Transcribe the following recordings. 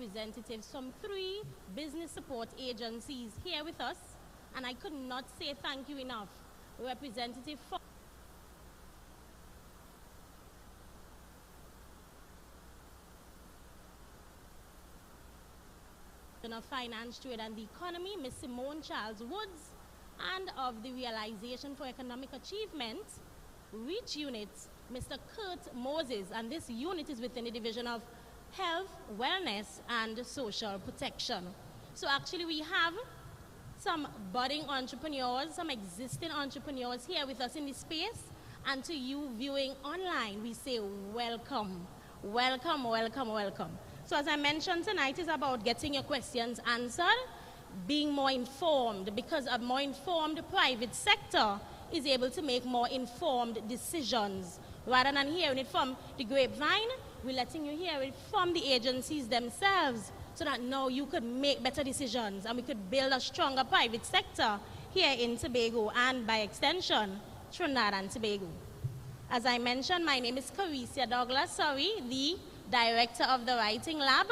representatives from 3 business support agencies here with us, and I could not say thank you enough. Representative for of Finance, Trade and the Economy, Ms. Simone Charles Woods, and of the Realization for Economic Achievement, Reach Unit, Mr. Kurt Moses, and this unit is within the Division of Health, Wellness, and Social Protection. So actually we have some budding entrepreneurs, some existing entrepreneurs here with us in this space, and to you viewing online, we say welcome, welcome, welcome, welcome. So as I mentioned, tonight is about getting your questions answered, being more informed, because a more informed private sector is able to make more informed decisions. Rather than hearing it from the grapevine, we're letting you hear it from the agencies themselves, so that now you could make better decisions and we could build a stronger private sector here in Tobago and by extension, Trinidad and Tobago. As I mentioned, my name is Carisia Douglas, the Director of the Writing Lab,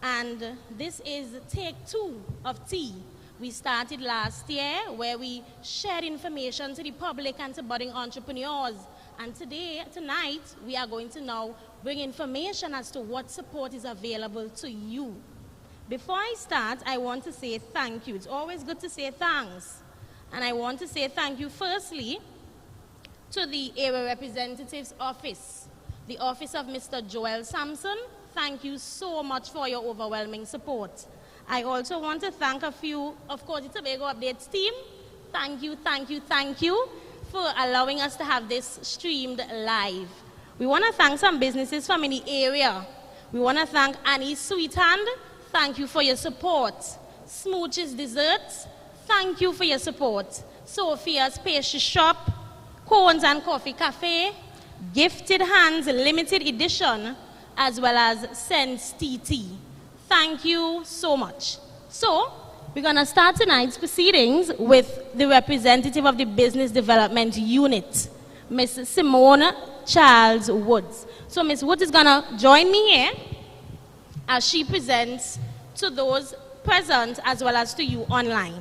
and this is take 2 of T. We started last year where we shared information to the public and to budding entrepreneurs, and tonight, we are going to now bring information as to what support is available to you. Before I start, I want to say thank you. It's always good to say thanks, and I want to say thank you firstly to the Area Representative's Office. The office of Mr. Joel Sampson, thank you so much for your overwhelming support. I also want to thank a few, of course, the Tobago Updates team. Thank you, thank you, thank you for allowing us to have this streamed live. We want to thank some businesses from in the area. We want to thank Annie's Sweet Hand. Thank you for your support. Smooch's Desserts, thank you for your support. Sophia's Pastry Shop, Cones and Coffee Cafe, Gifted Hands Limited Edition, as well as Sense TT. Thank you so much. So, we're going to start tonight's proceedings with the representative of the Business Development Unit, Ms. Simone Charles Woods. So, Ms. Woods is going to join me here as she presents to those present as well as to you online.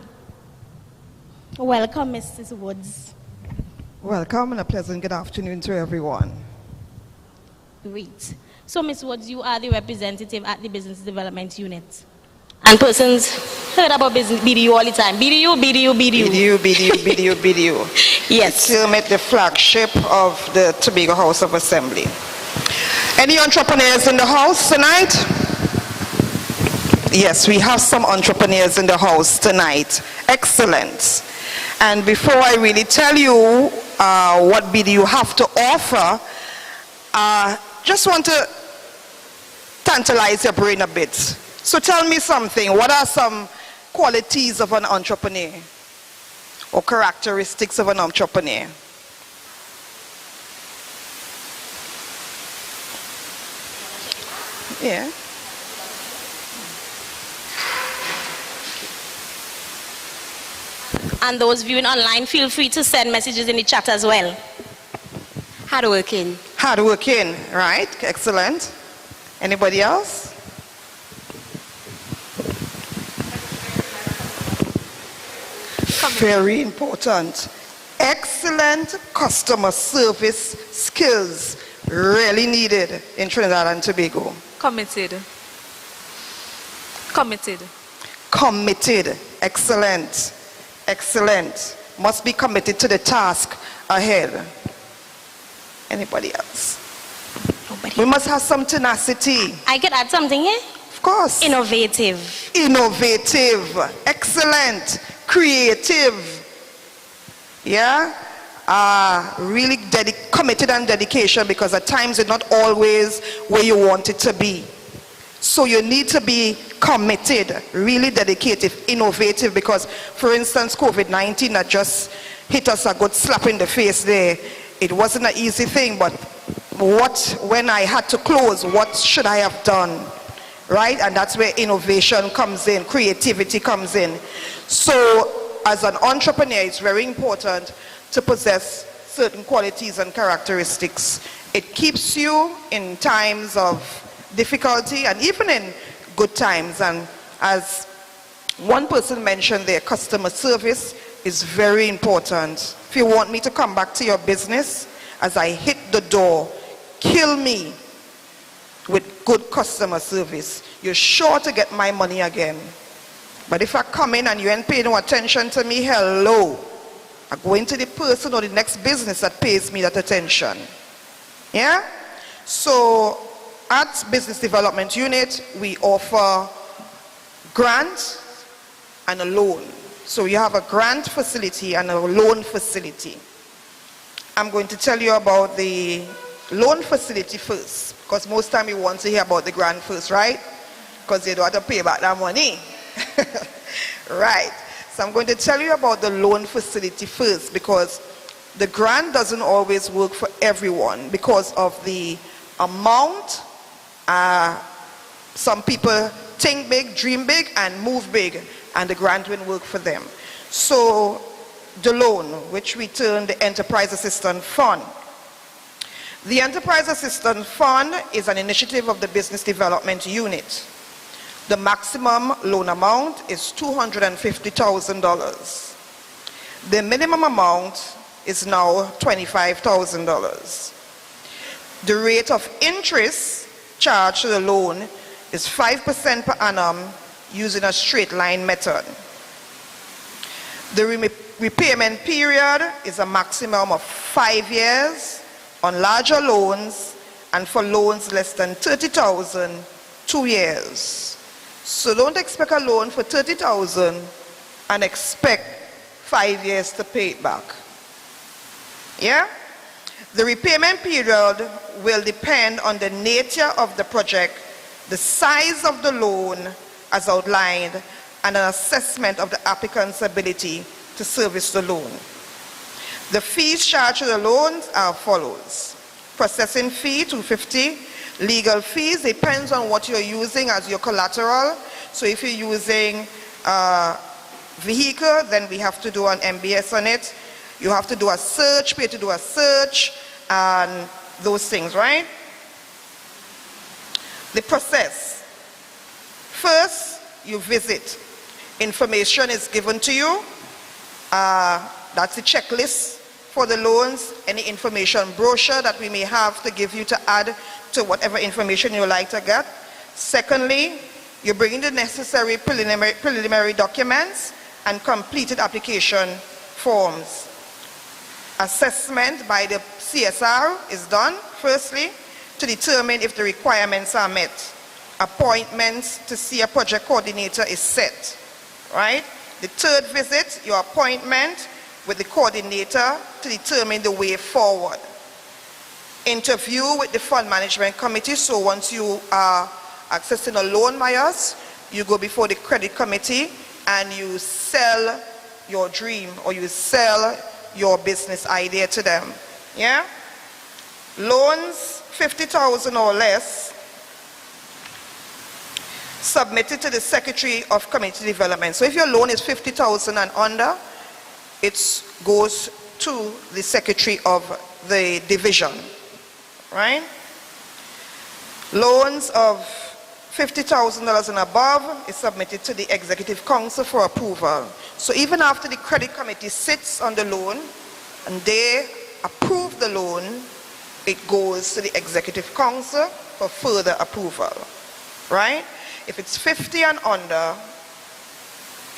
Welcome, Mrs. Woods. Welcome and a pleasant good afternoon to everyone. Great. So, Ms. Woods, you are the representative at the Business Development Unit. And persons heard about business, BDU all the time. BDU, BDU, BDU. BDU, BDU, BDU, BDU. Yes. Still met the flagship of the Tobago House of Assembly. Any entrepreneurs in the house tonight? Yes, we have some entrepreneurs in the house tonight. Excellent. And before I really tell you what BDU have to offer, just want to tantalize your brain a bit. So tell me something. What are some qualities of an entrepreneur or characteristics of an entrepreneur? Yeah. And those viewing online, feel free to send messages in the chat as well. Hardworking. Hardworking, right? Excellent. Anybody else? Very important. Excellent customer service skills, really needed in Trinidad and Tobago. Committed. Committed. Committed. Excellent. Excellent. Must be committed to the task ahead. Anybody else? Nobody. We must have some tenacity. I could add something here. Of course. Innovative. Innovative. Excellent. Creative. Yeah. Really committed and dedication, because at times it's not always where you want it to be. So you need to be committed, really dedicated, innovative, because for instance COVID-19 that just hit us a good slap in the face there. It wasn't an easy thing, but when I had to close, what should I have done? Right? And that's where innovation comes in, creativity comes in. So as an entrepreneur, it's very important to possess certain qualities and characteristics. It keeps you in times of difficulty and even in good times. And as one person mentioned there, customer service is very important. If you want me to come back to your business, as I hit the door, kill me with good customer service. You're sure to get my money again. But if I come in and you ain't paying no attention to me, hello. I go into the person or the next business that pays me that attention. Yeah? So at Business Development Unit, we offer grant and a loan. So you have a grant facility and a loan facility. I'm going to tell you about the loan facility first, because most time you want to hear about the grant first, right? Because you don't have to pay back that money. Right. So I'm going to tell you about the loan facility first, because the grant doesn't always work for everyone because of the amount. Some people think big, dream big, and move big, and the grant will work for them. So the loan, which we term the Enterprise Assistance Fund. The Enterprise Assistance Fund is an initiative of the Business Development Unit. The maximum loan amount is $250,000. The minimum amount is now $25,000. The rate of interest charged to the loan is 5% per annum using a straight line method. The repayment period is a maximum of 5 years on larger loans, and for loans less than $30,000, 2 years. So don't expect a loan for $30,000 and expect 5 years to pay it back. Yeah? The repayment period will depend on the nature of the project, the size of the loan as outlined, and an assessment of the applicant's ability to service the loan. The fees charged to the loans are follows. Processing fee, $250. Legal fees depends on what you're using as your collateral. So if you're using a vehicle, then we have to do an MBS on it. You have to do a search, pay to do a search, and those things, right? The process. First, you visit. Information is given to you. That's the checklist for the loans, any information brochure that we may have to give you to add to whatever information you like to get. Secondly, you bring in the necessary preliminary documents and completed application forms. Assessment by the CSR is done, firstly, to determine if the requirements are met. Appointments to see a project coordinator is set, right? The third visit, your appointment with the coordinator to determine the way forward. Interview with the fund management committee. So once you are accessing a loan by us, you go before the credit committee and you sell your dream or you sell your business idea to them. Yeah? Loans, $50,000 or less, submitted to the Secretary of Community Development. So if your loan is $50,000 and under, it goes to the Secretary of the Division, right? Loans of $50,000 and above is submitted to the Executive Council for approval. So even after the credit committee sits on the loan and they approve the loan, it goes to the Executive Council for further approval, right? If it's 50 and under,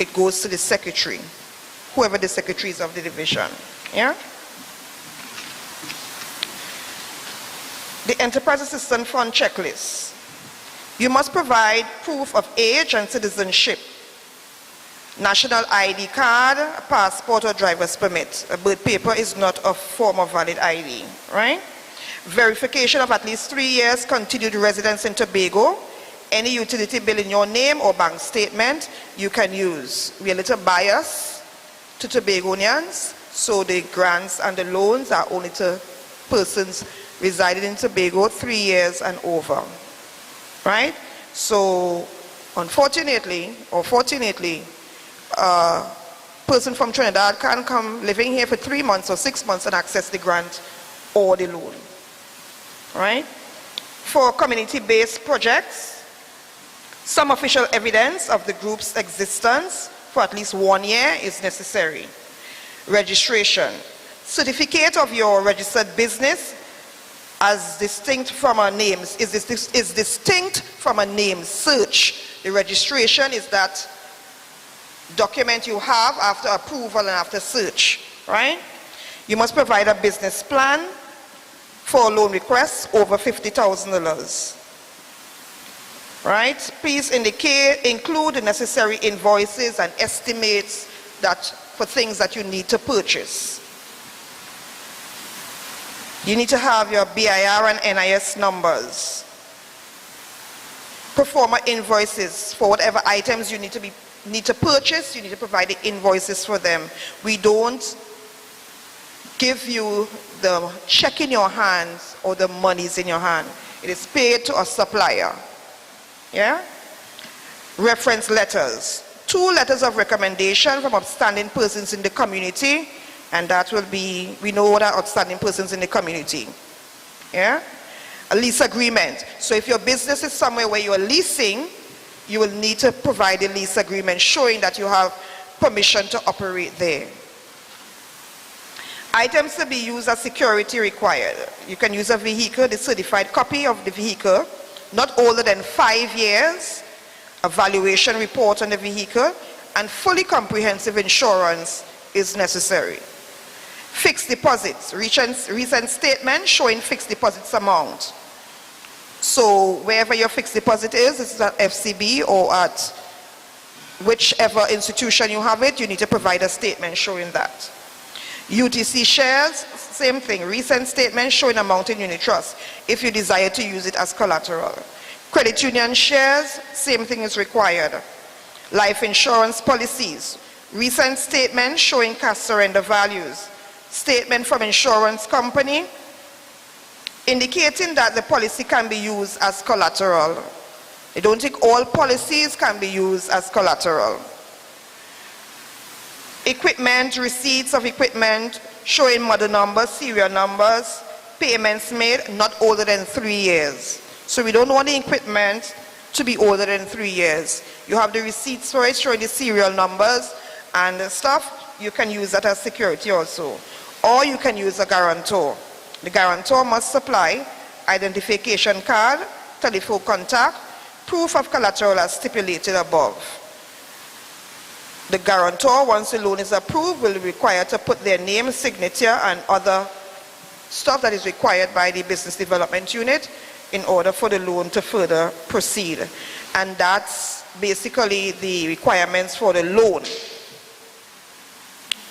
it goes to the secretary, whoever the secretary is of the division. Yeah? The Enterprise Assistance Fund checklist. You must provide proof of age and citizenship. National ID card, a passport or driver's permit. A birth paper is not a form of valid ID, right? Verification of at least 3 years continued residence in Tobago. Any utility bill in your name or bank statement you can use. We are a little biased to Tobagonians, so the grants and the loans are only to persons residing in Tobago 3 years and over, right? So unfortunately or fortunately, a person from Trinidad can come living here for 3 months or 6 months and access the grant or the loan, right? For community-based projects, Some official evidence of the group's existence for at least 1 year is necessary. Registration. Certificate of your registered business as distinct from a name is distinct from a name search. The registration is that document you have after approval and after search, right? You must provide a business plan for loan requests over $50,000. Right? Please include the necessary invoices and estimates for things that you need to purchase. You need to have your BIR and NIS numbers. Performer invoices for whatever items you need to purchase. You need to provide the invoices for them. We don't give you the check in your hands or the monies in your hand. It is paid to a supplier. Yeah? Reference letters. 2 letters of recommendation from outstanding persons in the community, and that will be, we know what are outstanding persons in the community. Yeah? A lease agreement. So if your business is somewhere where you are leasing, you will need to provide a lease agreement showing that you have permission to operate there. Items to be used as security required. You can use a vehicle, the certified copy of the vehicle, not older than 5 years, a valuation report on the vehicle, and fully comprehensive insurance is necessary. Fixed deposits, recent statement showing fixed deposits amount. So wherever your fixed deposit is, it's at FCB or at whichever institution you have it, you need to provide a statement showing that. UTC shares, same thing, recent statement showing amount in unit trust if you desire to use it as collateral. Credit union shares, same thing is required. Life insurance policies, recent statement showing cash surrender values. Statement from insurance company indicating that the policy can be used as collateral. I don't think all policies can be used as collateral. Equipment, receipts of equipment showing model numbers, serial numbers, payments made not older than 3 years. So we don't want the equipment to be older than 3 years. You have the receipts for it showing the serial numbers and stuff. You can use that as security also. Or you can use a guarantor. The guarantor must supply identification card, telephone contact, proof of collateral as stipulated above. The guarantor, once the loan is approved, will be required to put their name, signature, and other stuff that is required by the business development unit in order for the loan to further proceed. And that's basically the requirements for the loan.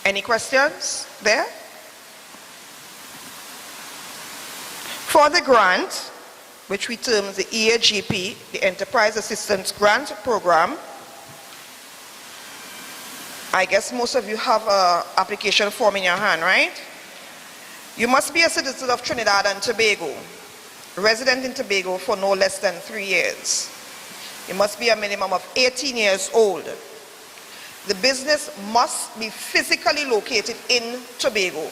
Any questions there? For the grant, which we term the EAGP, the Enterprise Assistance Grant Program, I guess most of you have an application form in your hand, right? You must be a citizen of Trinidad and Tobago, resident in Tobago for no less than 3 years. You must be a minimum of 18 years old. The business must be physically located in Tobago,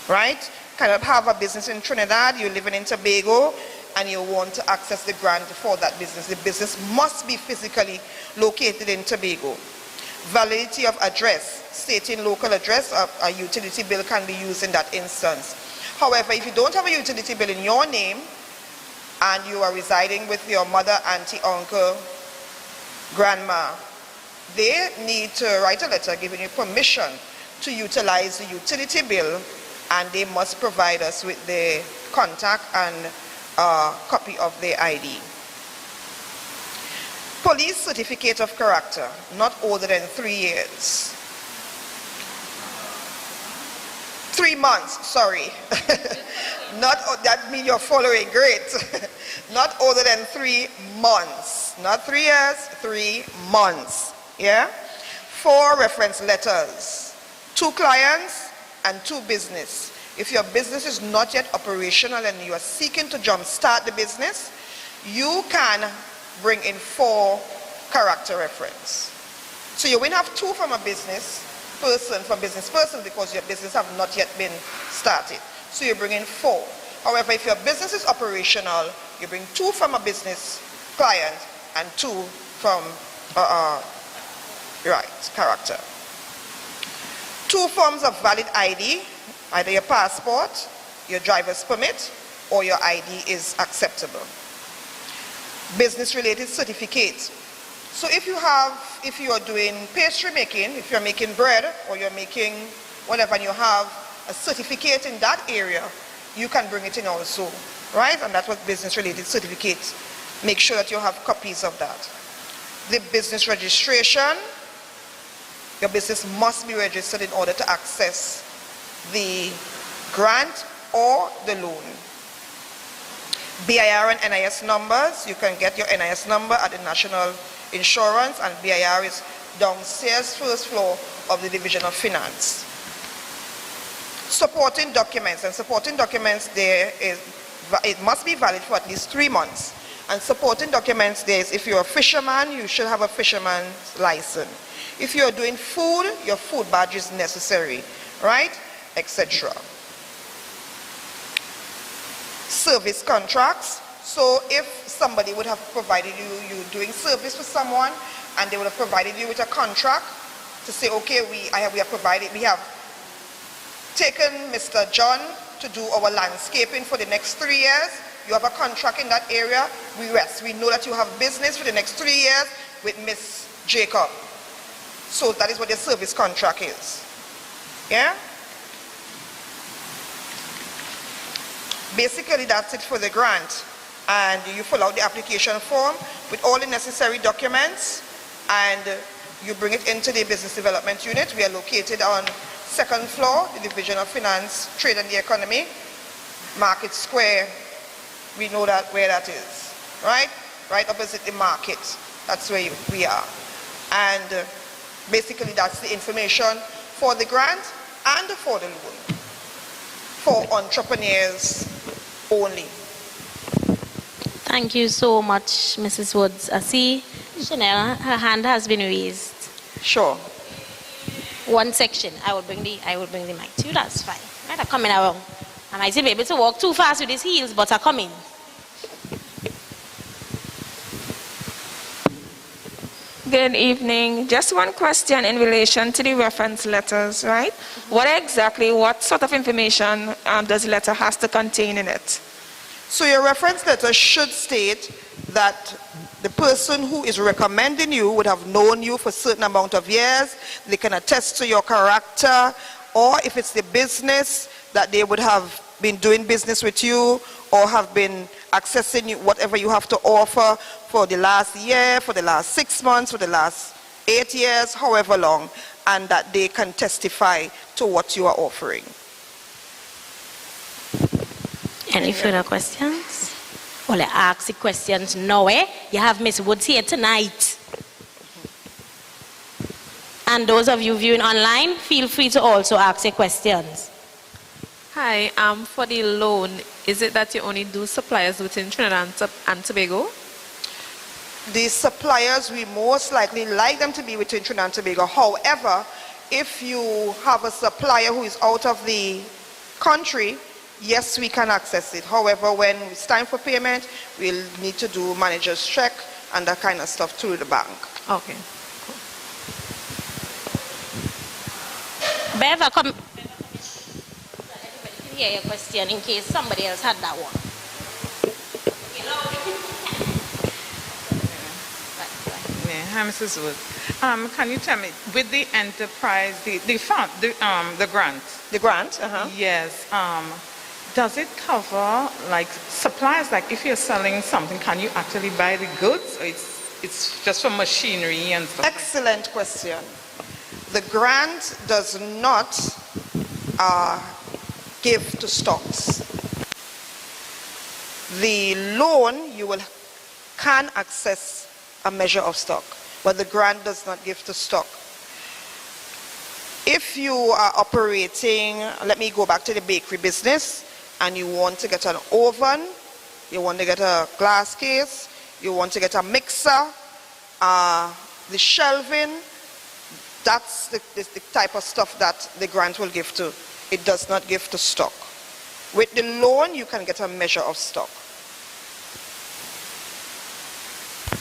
right? Cannot have a business in Trinidad, you're living in Tobago, and you want to access the grant for that business. The business must be physically located in Tobago. Validity of address, stating local address, a utility bill can be used in that instance. However, if you don't have a utility bill in your name and you are residing with your mother, auntie, uncle, grandma, they need to write a letter giving you permission to utilize the utility bill, and they must provide us with the contact and a copy of their ID. Police certificate of character, not older than 3 years. 3 months, sorry. Not, that means you're following, great. Not older than 3 months. Not 3 years, 3 months. Yeah? 4 reference letters. 2 clients and 2 business. If your business is not yet operational and you are seeking to jumpstart the business, you can bring in 4 character reference. So you will have 2 from a business person because your business have not yet been started. So you bring in 4. However, if your business is operational, you bring 2 from a business client and 2 from character. 2 forms of valid ID, either your passport, your driver's permit, or your ID is acceptable. Business-related certificate. So if you are doing pastry making, if you're making bread or you're making whatever, and you have a certificate in that area, you can bring it in also, right? And that's what business-related certificates. Make sure that you have copies of that. The business registration. Your business must be registered in order to access the grant or the loan. BIR and NIS numbers. You can get your NIS number at the National Insurance, and BIR is downstairs, first floor of the Division of Finance. Supporting documents, and supporting documents it must be valid for at least 3 months. And supporting documents if you're a fisherman, you should have a fisherman's license. If you're doing food, your food badge is necessary, right? Etc. Service contracts. So if somebody would have provided you doing service for someone, and they would have provided you with a contract to say, okay, we have taken Mr. John to do our landscaping for the next 3 years. You have a contract in that area. We know that you have business for the next 3 years with Miss Jacob. So that is what your service contract is. Yeah? Basically, that's it for the grant. And you fill out the application form with all the necessary documents, and you bring it into the Business Development Unit. We are located on 2nd floor, the Division of Finance, Trade and the Economy, Market Square. We know where that is, right? Right opposite the market. That's where we are. And basically, that's the information for the grant and for the loan, for entrepreneurs only. Thank you so much, Mrs. Woods. I see Chanel, her hand has been raised. Sure. One section. I will bring the mic to you. That's fine. Right, I'm coming around. I might be able to walk too fast with his heels, but I'm coming. Good evening. Just one question in relation to the reference letters, right? What sort of information does the letter has to contain in it? So your reference letter should state that the person who is recommending you would have known you for a certain amount of years. They can attest to your character, or if it's the business, that they would have been doing business with you or have been accessing whatever you have to offer for the last year, for the last 6 months, for the last 8 years, however long, and that they can testify to what you are offering. Any further questions? Well, I ask the questions now. You have Miss Woods here tonight. And those of you viewing online, feel free to also ask your questions. Hi, for the loan, is it that you only do suppliers within Trinidad and Tobago? The suppliers, we most likely like them to be within Trinidad and Tobago. However, if you have a supplier who is out of the country, yes, we can access it. However, when it's time for payment, we'll need to do manager's check and that kind of stuff through the bank. Okay. Bev, come. Everybody can hear your question in case somebody else had that one. Hi, Mrs. Wood. Can you tell me, with the enterprise, the grant? The grant? Yes. Does it cover like supplies? Like if you're selling something, can you actually buy the goods? Or it's just for machinery and stuff? Excellent question. The grant does not give to stocks. The loan, you can access a measure of stock, but the grant does not give to stock. If you are operating, let me go back to the bakery business, and you want to get an oven, you want to get a glass case, you want to get a mixer, the shelving, that's the type of stuff that the grant will give to. It does not give to stock. With the loan, you can get a measure of stock.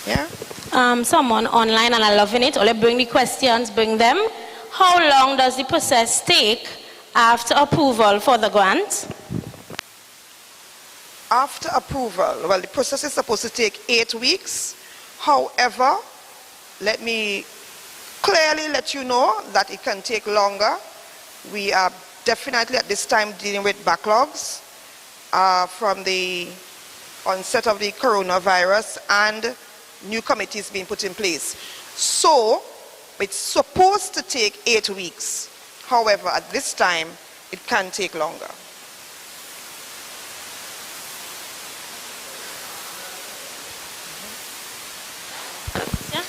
Yeah. Someone online, and I'm loving it. Only bring the questions, bring them. How long does the process take after approval for the grant? After approval, well, the process is supposed to take 8 weeks. However, let me clearly let you know that it can take longer. We are definitely at this time dealing with backlogs from the onset of the coronavirus and new committees being put in place. So it's supposed to take 8 weeks. However, at this time, it can take longer. Yeah,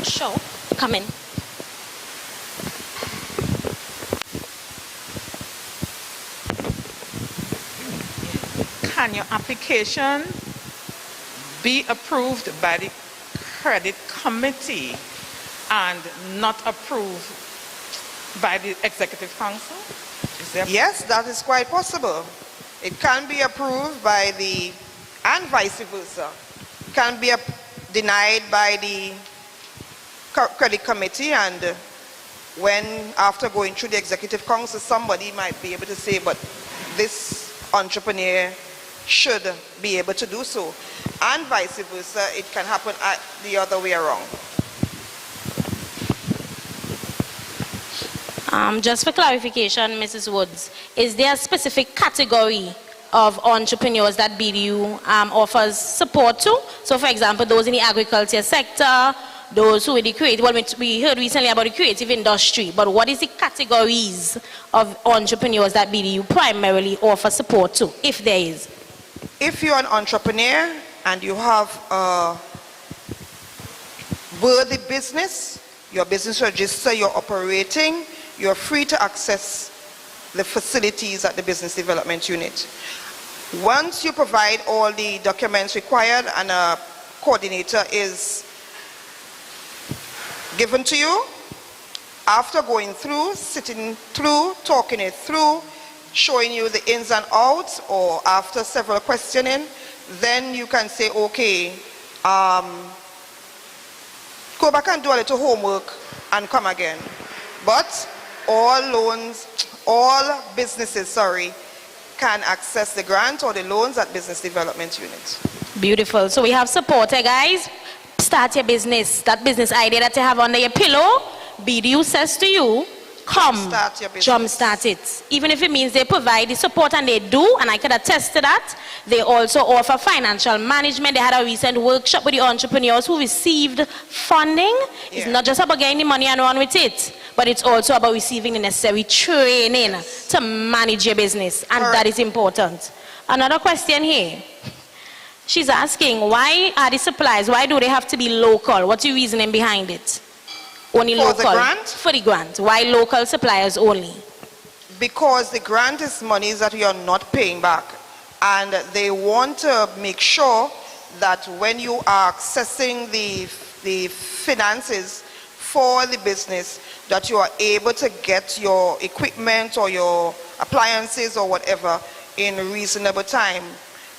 sure. Come in. Can your application be approved by the credit committee and not approved by the executive council? Yes, that is quite possible. It can be approved by the, and vice versa. It can be denied by the credit committee, and when after going through the executive council, somebody might be able to say, but this entrepreneur should be able to do so. And vice versa, it can happen the other way around. Just for clarification, Mrs. Woods, is there a specific category of entrepreneurs that BDU offers support to? So, for example, those in the agriculture sector, those who in the creative, well, we heard recently about the creative industry, but what is the categories of entrepreneurs that BDU primarily offer support to, if there is? If you're an entrepreneur and you have a worthy business, your business register, you're operating, you're free to access the facilities at the Business Development Unit. Once you provide all the documents required and a coordinator is given to you, after going through, sitting through, talking it through, showing you the ins and outs, or after several questioning, then you can say, okay, go back and do a little homework and come again. But all loans, all businesses, sorry, can access the grant or the loans at Business Development Unit. Beautiful. So we have support, guys. Start your business. That business idea that you have under your pillow, BDU says to you, come, jumpstart it. Even if it means they provide the support, and they do, and I can attest to that. They also offer financial management. They had a recent workshop with the entrepreneurs who received funding. Yeah. It's not just about getting the money and run with it, but it's also about receiving the necessary training to manage your business, and that is important. Another question here. She's asking, why are the supplies, why do they have to be local? What's the reasoning behind it? Only for local. The grant? For the grant. Why local suppliers only? Because the grant is monies that we are not paying back. And they want to make sure that when you are accessing the finances for the business, that you are able to get your equipment or your appliances or whatever in reasonable time.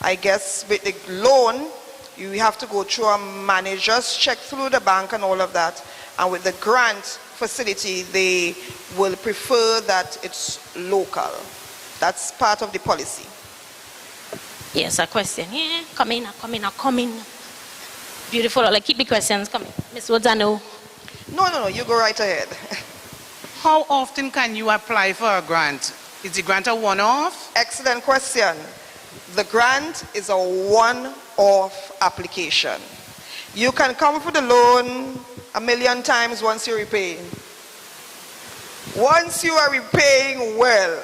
I guess with the loan, you have to go through a manager's check through the bank and all of that. And with the grant facility, they will prefer that it's local. That's part of the policy. Yes, a question here. Come in, come in, come in. Beautiful. Like, keep the questions coming. Ms. Woods, I know. No, you go right ahead. How often can you apply for a grant? Is the grant a one-off? Excellent question. The grant is a one-off application. You can come for the loan 1,000,000 times once you repay. Once you are repaying well,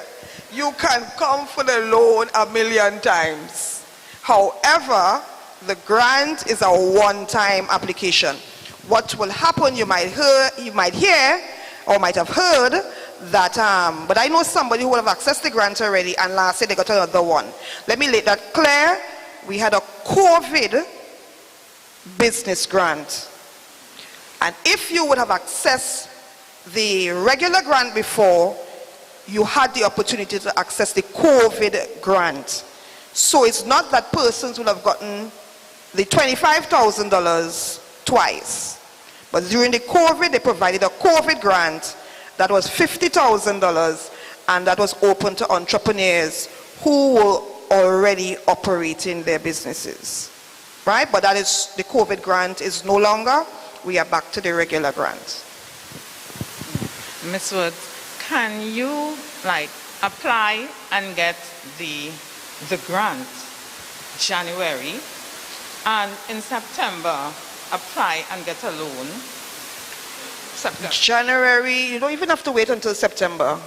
you can come for the loan 1,000,000 times. However, the grant is a one-time application. What will happen, you might hear or might have heard that, but I know somebody who would have accessed the grant already, and last year they got another one. Let me make that clear. We had a COVID business grant. And if you would have accessed the regular grant before, you had the opportunity to access the COVID grant. So it's not that persons would have gotten the $25,000 twice. But during the COVID, they provided a COVID grant that was $50,000, and that was open to entrepreneurs who were already operating their businesses. Right? But that is, the COVID grant is no longer. We are back to the regular grant. Ms. Woods, can you like apply and get the grant January, and in September apply and get a loan? September. January, you don't even have to wait until September.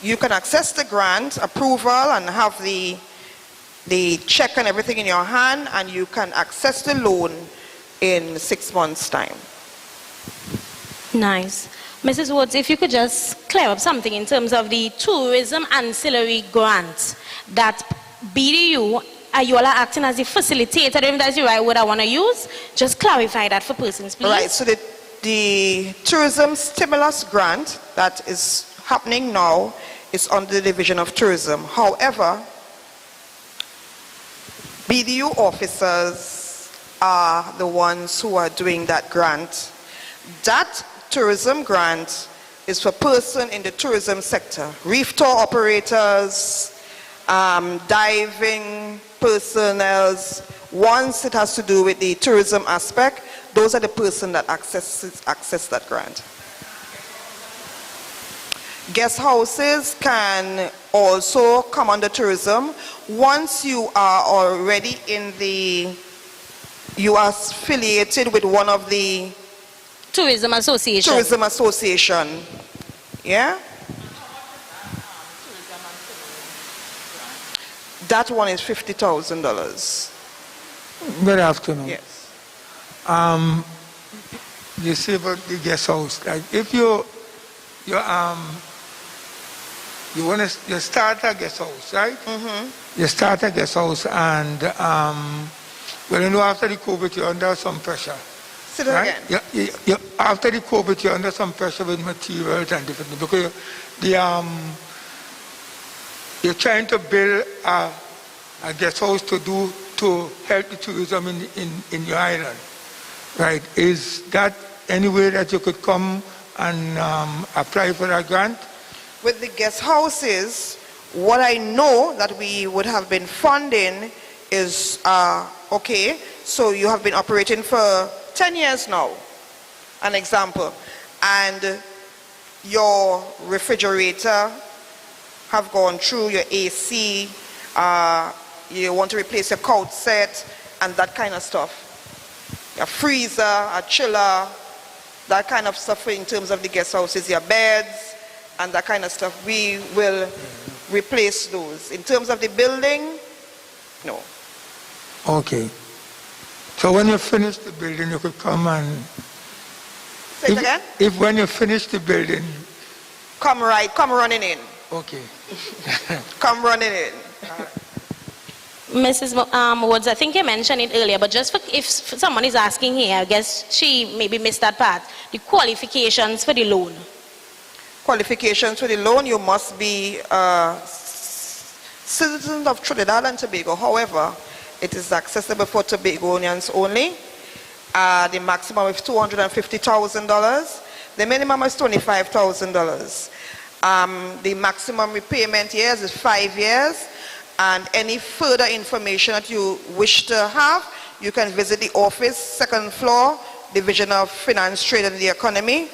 You can access the grant approval and have the check and everything in your hand, and you can access the loan in 6 months' time. Nice. Mrs. Woods, if you could just clear up something in terms of the tourism ancillary grant that BDU, you all are acting as the facilitator, I don't know if that's the right word I want to use. Just clarify that for persons, please. Right, so the tourism stimulus grant that is happening now is under the Division of Tourism. However, BDU officers are the ones who are doing that grant. That tourism grant is for person in the tourism sector, reef tour operators, diving personnel. Once it has to do with the tourism aspect, those are the person that access that grant. Guest houses can also come under tourism. Once you are already you are affiliated with one of the Tourism Association. Tourism Association. Yeah? That one is $50,000. Good afternoon. Yes. You say about the guest house. Like if you start a guest house, right? Mm-hmm. You start a guest house, and well, you know, after the COVID, you're under some pressure. Say that right? again. After the COVID, you're under some pressure with materials and different things, because you're trying to build a guest house to help the tourism in your island, right? Is that any way that you could come and apply for that grant? With the guest houses, what I know that we would have been funding is, okay, so you have been operating for 10 years now, an example, and your refrigerator have gone through, your AC, you want to replace your couch set and that kind of stuff. Your freezer, a chiller, that kind of stuff in terms of the guest houses, your beds and that kind of stuff, we will replace those. In terms of the building, no. Okay. So when you finish the building, you could come and... Say it again? If when you finish the building... Come running in. Okay. Come running in. Mrs. Woods, I think you mentioned it earlier, but just if someone is asking here, I guess she maybe missed that part. The qualifications for the loan. Qualifications for the loan, you must be citizens of Trinidad and Tobago. However, it is accessible for Tobagonians only. The maximum is $250,000. The minimum is $25,000. The maximum repayment years is 5 years. And any further information that you wish to have, you can visit the office, 2nd floor, Division of Finance, Trade and the Economy,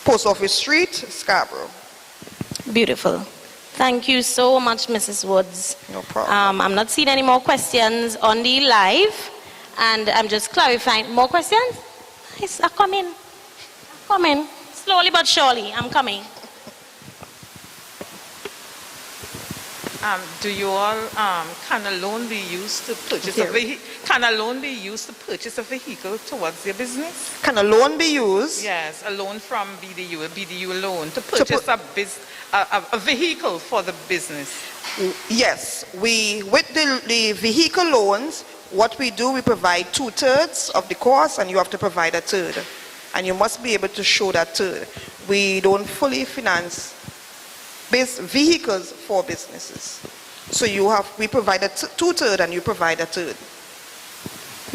Post Office Street, Scarborough. Beautiful. Thank you so much, Mrs. Woods. No problem. I'm not seeing any more questions on the live, and I'm just clarifying. More questions? Nice, I'm coming. Slowly but surely, I'm coming. Do you all, can a loan be used to purchase a vehicle? Can a loan be used to purchase a vehicle towards your business? Can a loan be used? Yes, a loan from BDU, a BDU loan to purchase a vehicle for the business. Yes, with the vehicle loans, what we do, we provide 2/3 of the cost, and you have to provide a third. And you must be able to show that third. We don't fully finance vehicles for businesses. So we provide a 2/3 and you provide a third.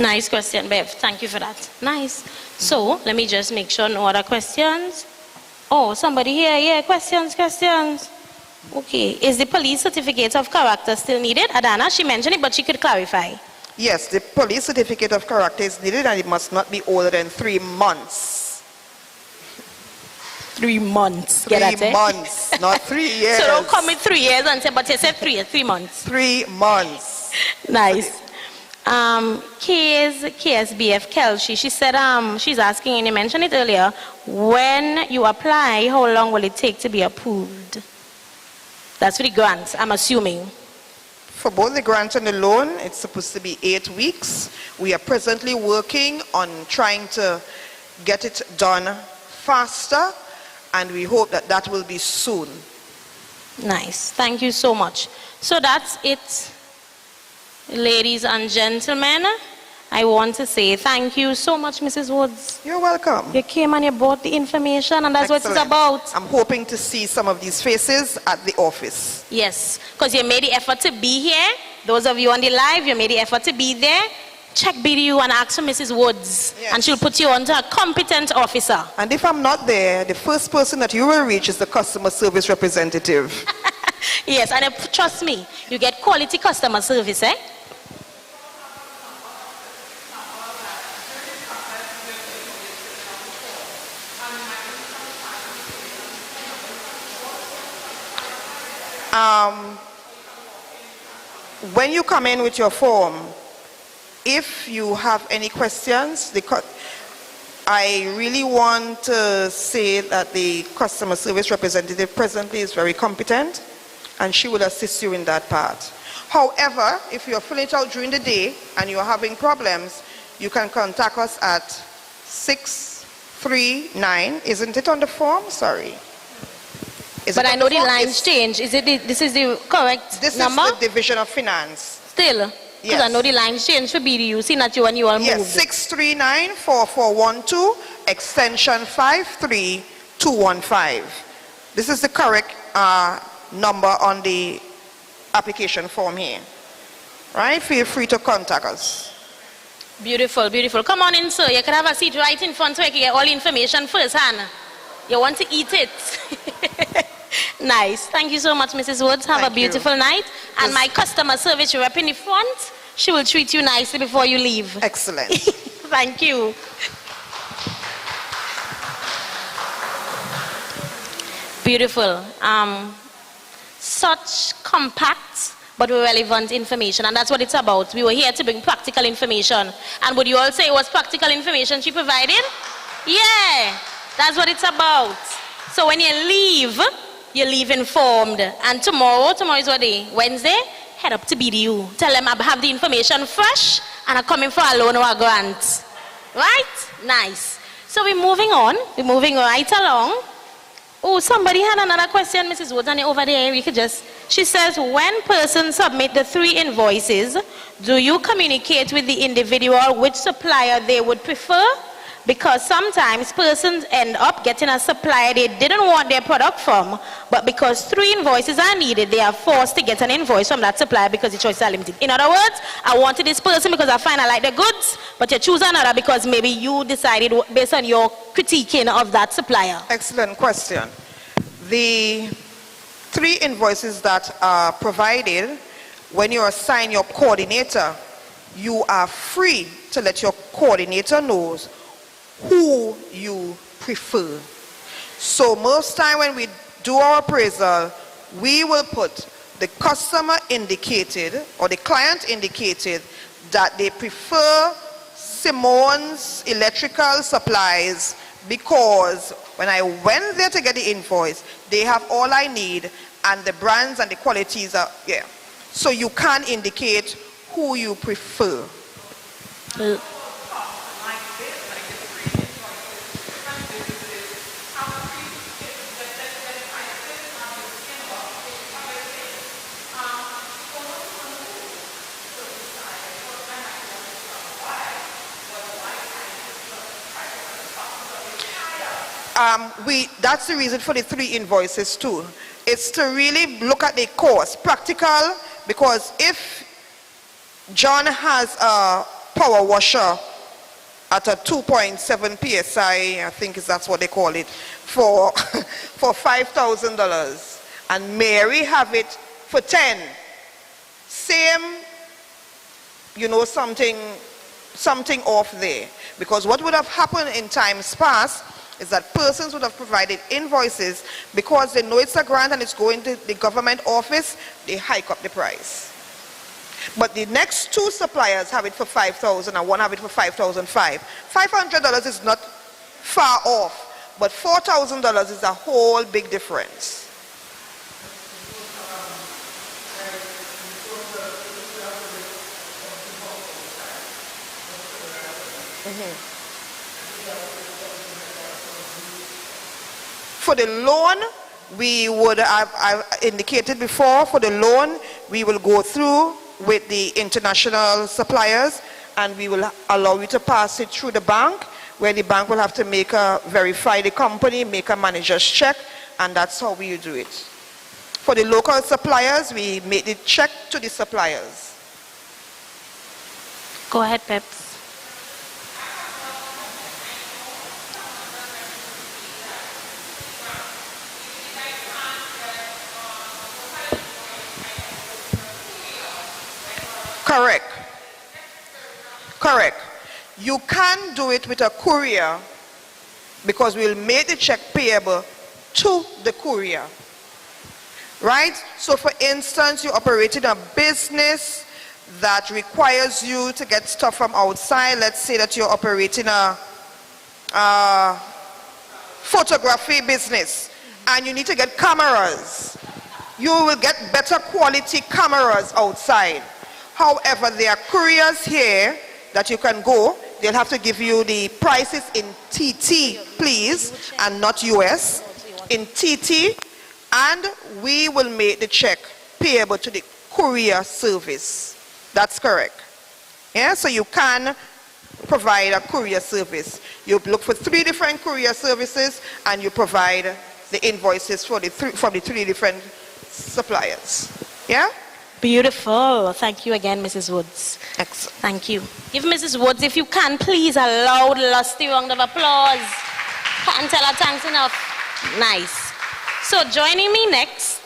Nice question, Bev. Thank you for that. Nice. So, let me just make sure no other questions. Oh, somebody here. Yeah, questions. Okay. Is the police certificate of character still needed? Adana, she mentioned it, but she could clarify. Yes, the police certificate of character is needed and it must not be older than 3 months. 3 months. 3 months, not 3 years. So don't come with 3 years and say, but you said 3 months. 3 months. Nice. KSBF Kelshi, she said she's asking, and you mentioned it earlier, when you apply, how long will it take to be approved? That's for the grants, I'm assuming. For both the grant and the loan, it's supposed to be 8 weeks. We are presently working on trying to get it done faster, and we hope that that will be soon. Nice. Thank you so much. So that's it, ladies and gentlemen. I want to say thank you so much, Mrs. Woods. You're welcome. You came and you brought the information, and that's Excellent. what it's about. I'm hoping to see some of these faces at the office. Yes, because you made the effort to be here. Those of you on the live, you made the effort to be there. Check BDU and ask for Mrs. Woods, Yes. and she'll put you on to a competent officer. And if I'm not there, the first person that you will reach is the customer service representative. Yes, and trust me, you get quality customer service, eh? When you come in with your form, if you have any questions, I really want to say that the customer service representative presently is very competent, and she will assist you in that part. However, if you're filling it out during the day and you're having problems, you can contact us at 639, isn't it on the form? Sorry. But I know the lines change. Is it this is the correct number? This is the Division of Finance. Still? Because I know the lines change for BDU. See that you and you all moved. Yes, 639-4412, extension 53215. This is the correct number on the application form here. Right? Feel free to contact us. Beautiful, beautiful. Come on in, sir. You can have a seat right in front so you can get all the information first hand. You want to eat it. Nice. Thank you so much, Mrs. Woods. Have a beautiful night. And my customer service rep in the front, she will treat you nicely before you leave. Excellent. Thank you. Beautiful. Such compact but relevant information, and that's what it's about. We were here to bring practical information. And would you all say it was practical information she provided? Yeah, that's what it's about. So when you leave informed. And tomorrow is what day? Wednesday? Head up to BDU. Tell them I have the information fresh and I'm coming for a loan or a grant. Right? Nice. So we're moving on. We're moving right along. Oh, somebody had another question, Mrs. Woods, and over there, we could just... She says, when persons submit the 3 invoices, do you communicate with the individual which supplier they would prefer? Because sometimes persons end up getting a supplier they didn't want their product from, but because 3 invoices are needed, they are forced to get an invoice from that supplier because the choices are limited. In other words, I wanted this person because I find I like the goods, but you choose another because maybe you decided based on your critiquing of that supplier. Excellent question. The 3 invoices that are provided, when you assign your coordinator, you are free to let your coordinator know who you prefer. So most time when we do our appraisal, we will put the customer indicated or the client indicated that they prefer Simon's Electrical Supplies because when I went there to get the invoice, they have all I need and the brands and the qualities are yeah. So you can indicate who you prefer. That's the reason for the 3 invoices too. It's to really look at the cost, practical, because if John has a power washer at a 2.7 psi, I think that's what they call it, for for $5,000, and Mary have it for 10. Same, you know, something off there. Because what would have happened in times past is that persons would have provided invoices because they know it's a grant and it's going to the government office, they hike up the price. But the next two suppliers have it for $5,000 and one have it for $5,500. $500 is not far off, but $4,000 is a whole big difference. For the loan, we would have, I've indicated before, for the loan, we will go through with the international suppliers and we will allow you to pass it through the bank, where the bank will have to verify the company, make a manager's check, and that's how we do it. For the local suppliers, we make the check to the suppliers. Go ahead, Peps. Correct. Correct. You can do it with a courier because we'll make the check payable to the courier. Right? So for instance, you operate in a business that requires you to get stuff from outside. Let's say that you're operating a photography business and you need to get cameras. You will get better quality cameras outside. However, there are couriers here that you can go. They'll have to give you the prices in TT, please, and not US. In TT, and we will make the check payable to the courier service. That's correct. Yeah, so you can provide a courier service. You look for 3 different courier services and you provide the invoices for from the 3 different suppliers. Yeah? Beautiful. Thank you again, Mrs. Woods. Excellent. Thank you. Give Mrs. Woods, if you can, please, a loud, lusty round of applause. Can't tell her thanks enough. Nice. So joining me next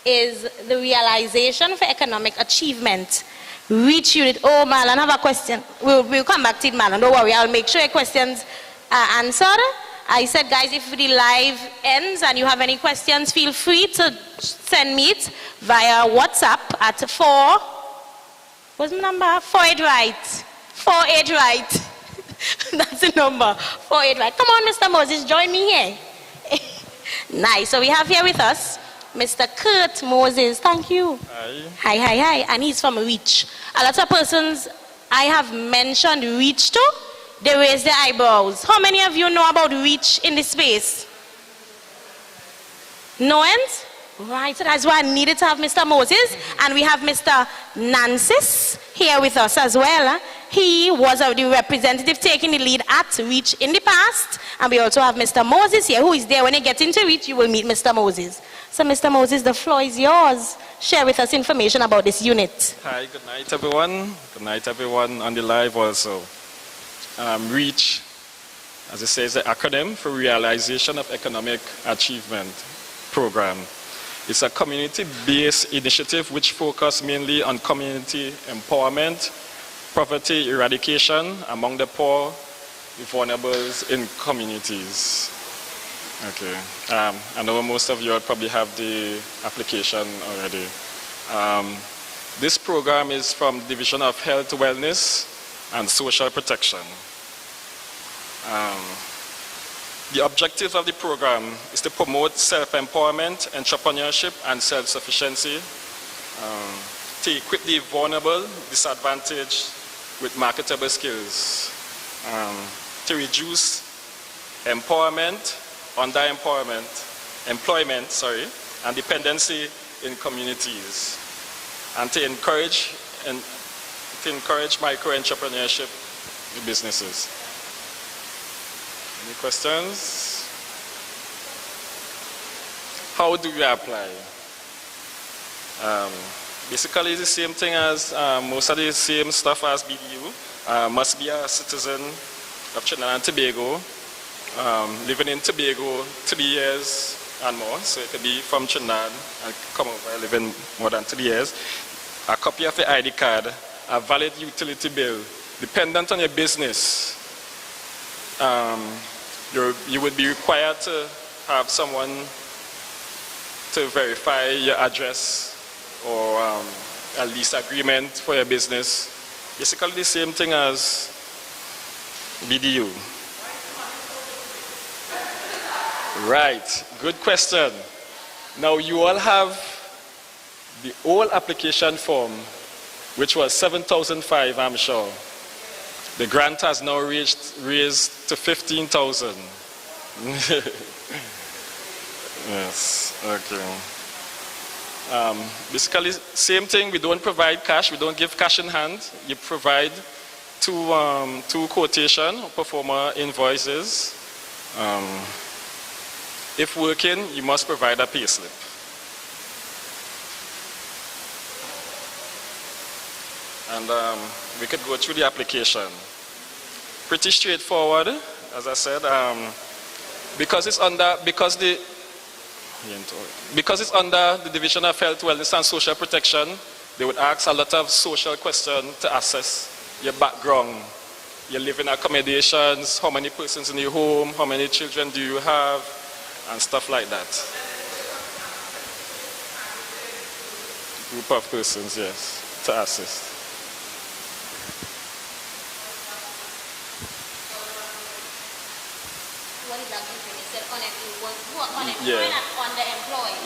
is the Realization for Economic Achievement Reach Unit. Oh, Marlon, I have a question. We'll come back to it, Marlon. Don't worry. I'll make sure your questions are answered. I said, guys, if the live ends and you have any questions, feel free to send me it via WhatsApp at what's the number? 48 right. 48 right. That's the number. 48 right. Come on, Mr. Moses, join me here. Nice. So we have here with us Mr. Kurt Moses. Thank you. Hi. Hi. And he's from Reach. A lot of persons I have mentioned Reach to, they raise their eyebrows. How many of you know about Reach in this space? No hands? Right, so that's why I needed to have Mr. Moses. And we have Mr. Nancis here with us as well. He was the representative taking the lead at Reach in the past. And we also have Mr. Moses here, who is there. When you get into Reach, you will meet Mr. Moses. So Mr. Moses, the floor is yours. Share with us information about this unit. Hi, good night everyone. Good night everyone on the live also. REACH, as it says, the acronym for Realization of Economic Achievement Program. It's a community-based initiative which focuses mainly on community empowerment, poverty eradication among the poor, the vulnerables in communities. Okay, I know most of you probably have the application already. This program is from Division of Health, Wellness and Social Protection. The objective of the program is to promote self-empowerment, entrepreneurship, and self-sufficiency, to equip the vulnerable, disadvantaged with marketable skills, to reduce empowerment, employment, and dependency in communities, and to encourage micro-entrepreneurship in businesses. Any questions? How do we apply? Basically, it's the same thing as most of the same stuff as BDU. Must be a citizen of Trinidad and Tobago, living in Tobago 3 years and more. So it could be from Trinidad and come over living more than 3 years. A copy of your ID card, a valid utility bill. Dependent on your business, you would be required to have someone to verify your address or a lease agreement for your business. Basically the same thing as BDU. Right, good question. Now you all have the old application form, which was 7,500, I'm sure. The grant has now raised to 15,000. Yes, okay. Basically, same thing. We don't provide cash. We don't give cash in hand. You provide two quotation or performer invoices. If working, you must provide a payslip. And we could go through the application. Pretty straightforward, as I said. Because it's under the Division of Health, Wellness and Social Protection, they would ask a lot of social questions to assess your background, your living accommodations, how many persons in your home, how many children do you have, and stuff like that. Group of persons, yes, to assist. What is that group? You said unemployed Yeah. and underemployed.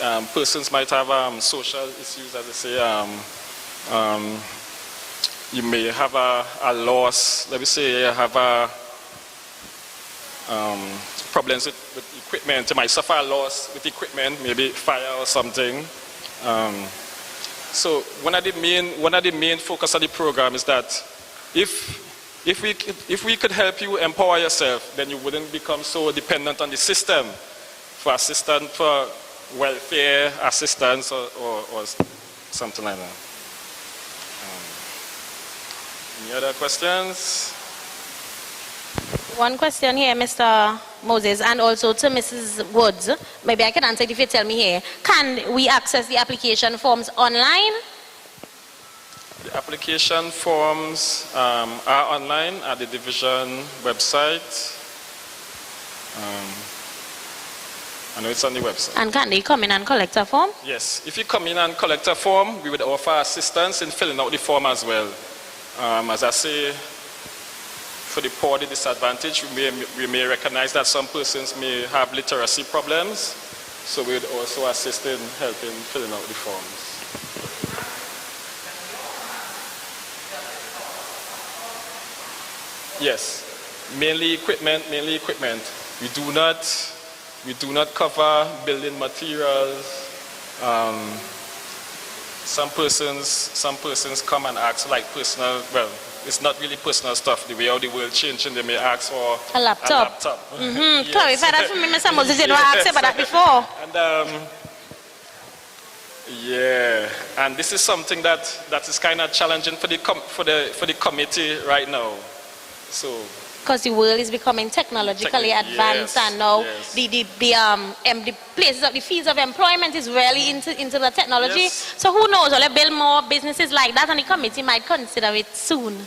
Yeah. Persons might have social issues, as I say. You may have a loss. Let me say you have problems with equipment. You might suffer a loss with equipment, maybe fire or something. So one of the main focus of the program is that if we could help you empower yourself, then you wouldn't become so dependent on the system for assistance, for welfare assistance or something like that. Any other questions? One question here, Mr. Moses, and also to Mrs. Woods. Maybe I can answer it if you tell me here. Can we access the application forms online? The application forms are online at the division website. I know it's on the website. And can they come in and collect a form? Yes, if you come in and collect a form, we would offer assistance in filling out the form as well. As I say, for the poor, the disadvantaged, we may recognize that some persons may have literacy problems, so we would also assist in helping filling out the forms. Yes, mainly equipment. We do not cover building materials. Some persons come and ask like personal, well, it's not really personal stuff. The way how the world changing, they may ask for a laptop. Yes. Clarify that for me, Mr. Moses. You don't ask about that before. And and this is something that is kind of challenging for the committee right now. So because the world is becoming technologically advanced, and now the places of the fields of employment is really into the technology. Yes. So who knows? We'll build more businesses like that, and the committee might consider it soon.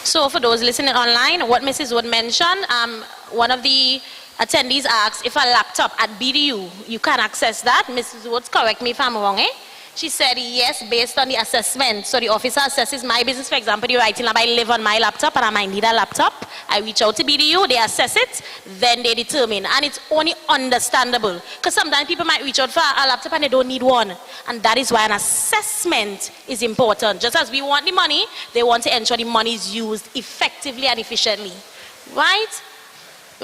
So for those listening online, what Mrs. Wood mentioned, one of the attendees asked if a laptop at BDU, you can access that. Mrs. Woods, correct me if I'm wrong, eh? She said yes, based on the assessment. So the officer assesses my business, for example, the writing lab, I live on my laptop and I might need a laptop. I reach out to BDU, they assess it, then they determine. And it's only understandable. Because sometimes people might reach out for a laptop and they don't need one. And that is why an assessment is important. Just as we want the money, they want to ensure the money is used effectively and efficiently. Right?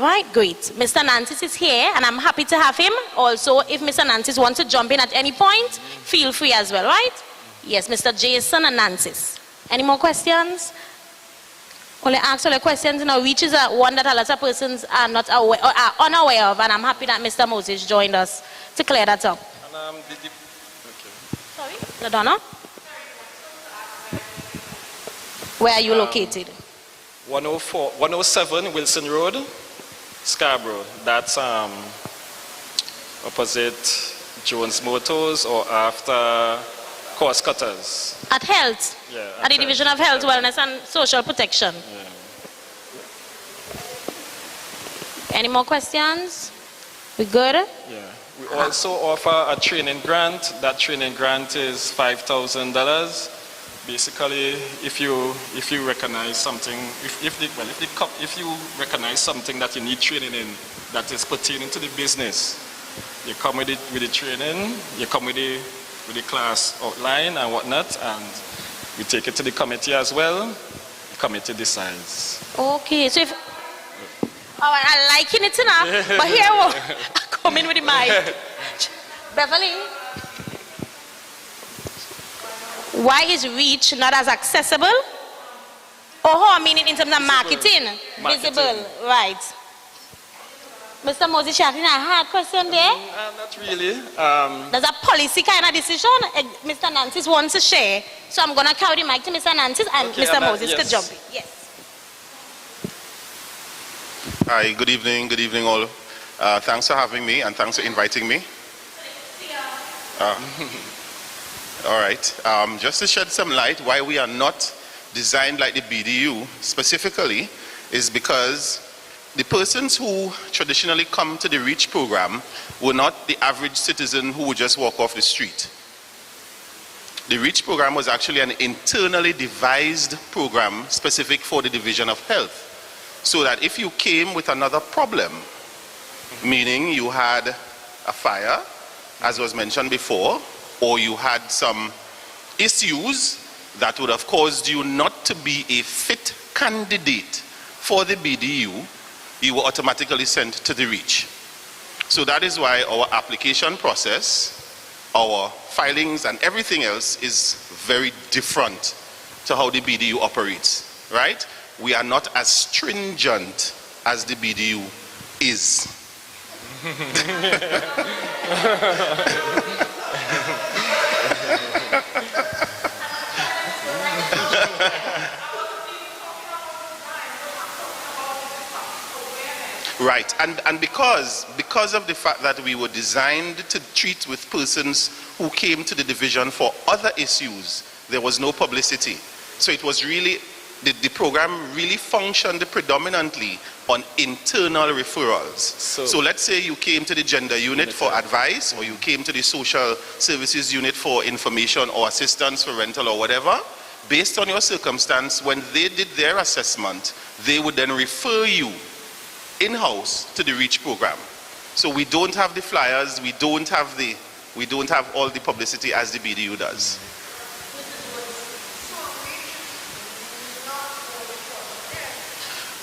Right, great. Mr. Nancis is here, and I'm happy to have him. Also, if Mr. Nancis wants to jump in at any point, feel free as well, right? Yes, Mr. Jason and Nancis. Any more questions? Only ask all the questions. Now, which is one that a lot of persons are not aware, or are unaware of, and I'm happy that Mr. Moses joined us to clear that up. And, okay. Sorry, Ladonna? Where are you located? 107 Wilson Road, Scarborough. That's opposite Jones Motors or after Cost Cutters. At Health? Yeah. At the Division of Health, Wellness and Social Protection. Yeah. Any more questions? We good? Yeah. We also offer a training grant. That training grant is $5,000. Basically, if you recognize something, if you recognize something that you need training in that is pertaining to the business, you come with the training, you come with the class outline and whatnot, and we take it to the committee as well. The committee decides. Okay, so if I'm liking it enough, but here I come in with the mic. Beverly. Why is reach not as accessible? Or how I mean it in terms of marketing? Visible, right. Mr. Moses, you have a hard question there? Not really. There's a policy kind of decision Mr. Nancis wants to share. So I'm going to carry the mic to Mr. Nancis and okay, Mr. and Moses yes. to jump in. Yes. Hi, good evening all. Thanks for having me and thanks for inviting me. All right, just to shed some light why we are not designed like the BDU specifically is because the persons who traditionally come to the REACH program were not the average citizen who would just walk off the street. The REACH program was actually an internally devised program specific for the Division of Health, so that if you came with another problem, meaning you had a fire, as was mentioned before, or you had some issues that would have caused you not to be a fit candidate for the BDU, you were automatically sent to the REACH. So that is why our application process, our filings and everything else is very different to how the BDU operates, right? We are not as stringent as the BDU is. Right, and because of the fact that we were designed to treat with persons who came to the division for other issues, there was no publicity. So it was really, the program really functioned predominantly on internal referrals. So let's say you came to the gender unit for advice, or you came to the social services unit for information or assistance for rental or whatever. Based on your circumstance, when they did their assessment, they would then refer you in-house to the REACH program. So we don't have the flyers, we don't have all the publicity as the BDU does.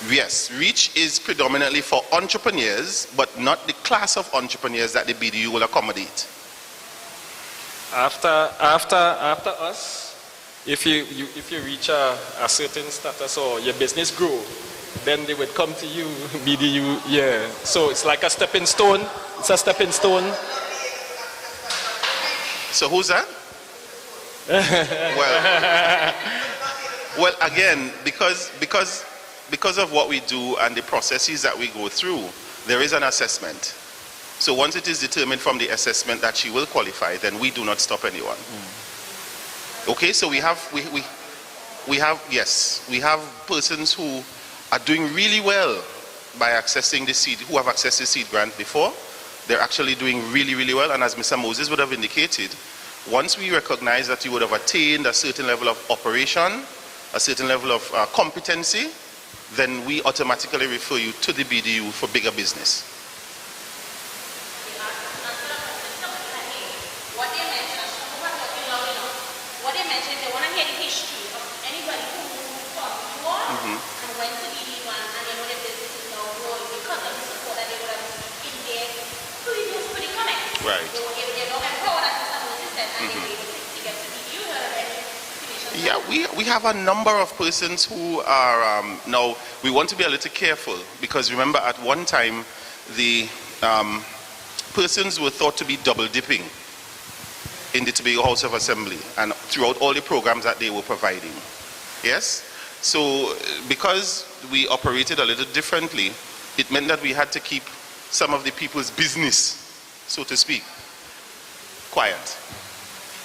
Yes, REACH is predominantly for entrepreneurs, but not the class of entrepreneurs that the BDU will accommodate. After us, if you reach a certain status or your business grow, then they would come to you, BDU, yeah. So it's like a stepping stone. It's a stepping stone. So who's that? Well, again, because of what we do and the processes that we go through, there is an assessment. So once it is determined from the assessment that she will qualify, then we do not stop anyone. Okay, so we have persons who are doing really well by accessing the seed, who have accessed the seed grant before. They're actually doing really, really well. And as Mr. Moses would have indicated, once we recognize that you would have attained a certain level of operation, a certain level of competency, then we automatically refer you to the BDU for bigger business. What they mentioned is they want to hear the history of anybody who moved from you all and went to BD1 and they know their business is now growing because of Yeah, we have a number of persons who are, now we want to be a little careful because remember at one time the persons were thought to be double dipping in the Tobago House of Assembly and throughout all the programs that they were providing. Yes? So because we operated a little differently, it meant that we had to keep some of the people's business, so to speak, quiet.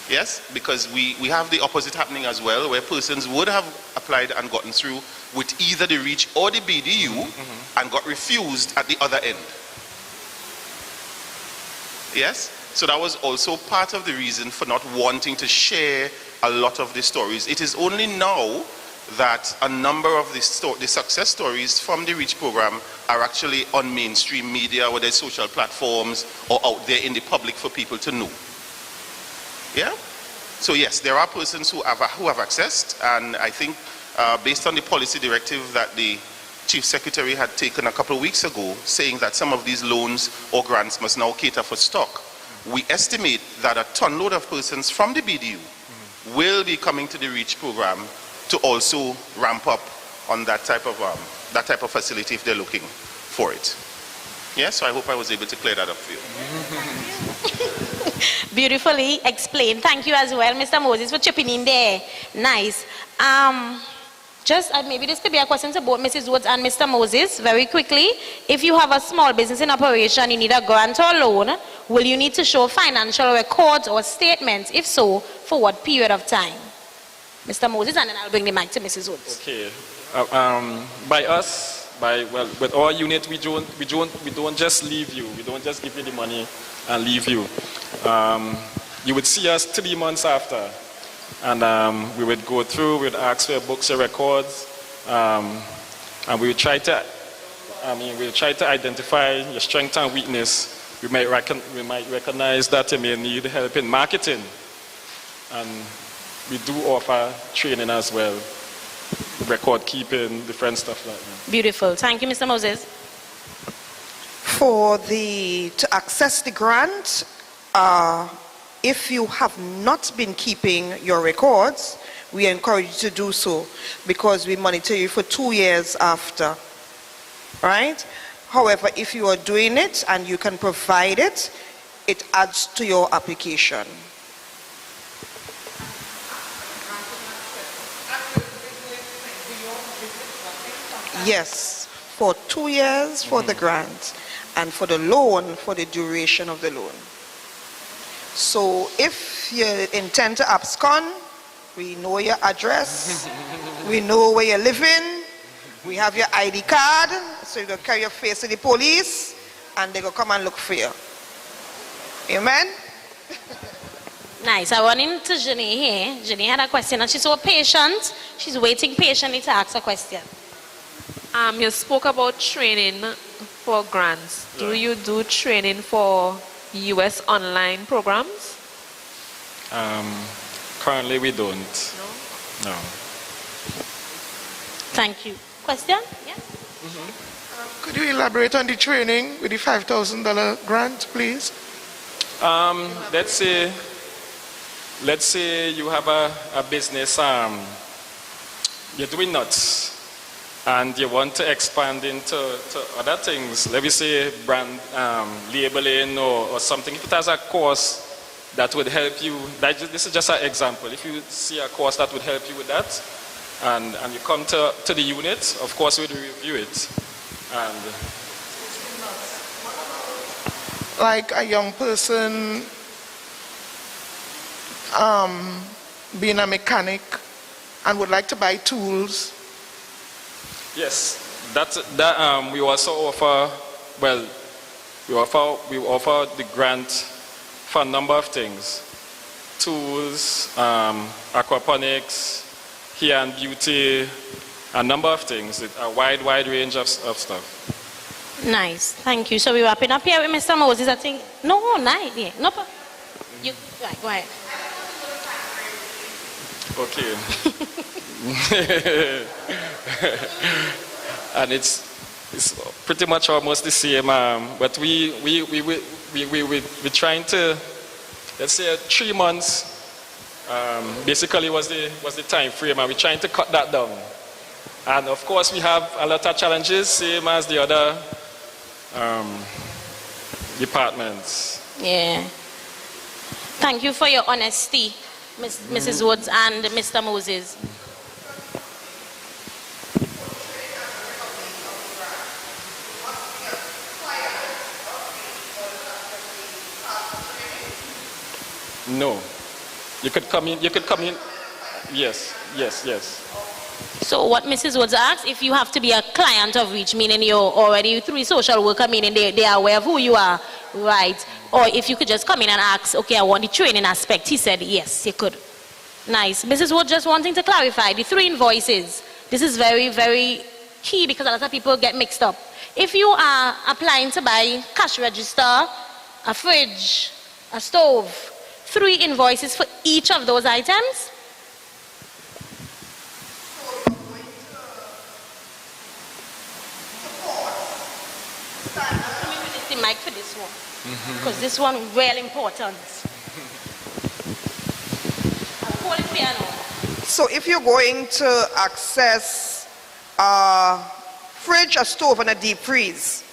Yes, because we have the opposite happening as well, where persons would have applied and gotten through with either the REACH or the BDU and got refused at the other end. Yes, so that was also part of the reason for not wanting to share a lot of the stories. It is only now that a number of the success stories from the REACH program are actually on mainstream media, whether it's social platforms or out there in the public for people to know. Yeah? So yes, there are persons who have accessed, and I think based on the policy directive that the Chief Secretary had taken a couple of weeks ago, saying that some of these loans or grants must now cater for stock, we estimate that a ton load of persons from the BDU will be coming to the REACH program to also ramp up on that type of facility if they're looking for it. Yes, so I hope I was able to clear that up for you. Beautifully explained. Thank you as well, Mr. Moses, for chipping in there. Nice. Maybe this could be a question to both Mrs. Woods and Mr. Moses. Very quickly, if you have a small business in operation, you need a grant or loan, will you need to show financial records or statements? If so, for what period of time? Mr. Moses, and then I'll bring the mic to Mrs. Woods. Okay. By us, with our unit, we don't just leave you. We don't just give you the money and leave you. You would see us 3 months after, and we would go through, we would ask for your books, your records, and we would try to identify your strength and weakness. We might recognize that you may need help in marketing, and we do offer training as well, record keeping, different stuff like that. Beautiful. Thank you, Mr. Moses. To access the grant, if you have not been keeping your records, we encourage you to do so because we monitor you for 2 years after, right? However, if you are doing it and you can provide it, it adds to your application. Yes, for 2 years for the grant, and for the loan, for the duration of the loan. So if you intend to abscond, we know your address, we know where you're living, we have your ID card, so you can carry your face to the police, and they will come and look for you. Amen? Nice. I run into Jenny here. Jenny had a question, and she's so patient. She's waiting patiently to ask a question. You spoke about training for grants. Do you do training for US online programs? Currently we don't. No. Thank you. Question? Yes? Could you elaborate on the training with the $5,000 grant, please? Let's say you have a business, you're doing nuts, and you want to expand into other things. Let me say brand labeling or something. If it has a course that would help you, this is just an example. If you see a course that would help you with that, and you come to the unit, of course we'd review it. And like a young person being a mechanic and would like to buy tools. Yes, that we also offer. Well, we offer the grant for a number of things: tools, aquaponics, hair and beauty, a number of things. A wide range of stuff. Nice, thank you. So we're wrapping up here with Mr. Moses. I think nice. Yeah, no. You right, go ahead. Okay. And it's pretty much almost the same, but we're trying to, let's say 3 months basically was the time frame, and we're trying to cut that down. And of course, we have a lot of challenges, same as the other departments. Yeah. Thank you for your honesty, Mrs. Woods and Mr. Moses. No. You could come in, yes. So what Mrs. Woods asked, if you have to be a client of Reach, meaning you're already through social worker, meaning they are aware of who you are, right? Or if you could just come in and ask, okay, I want the training aspect. He said, yes, you could. Nice. Mrs. Woods just wanting to clarify, the 3 invoices. This is very, very key because a lot of people get mixed up. If you are applying to buy cash register, a fridge, a stove, 3 invoices for each of those items. Let me release the mic for this one, because this one is real important. I'll call it piano. So if you're going to access a fridge, a stove, and a deep freeze,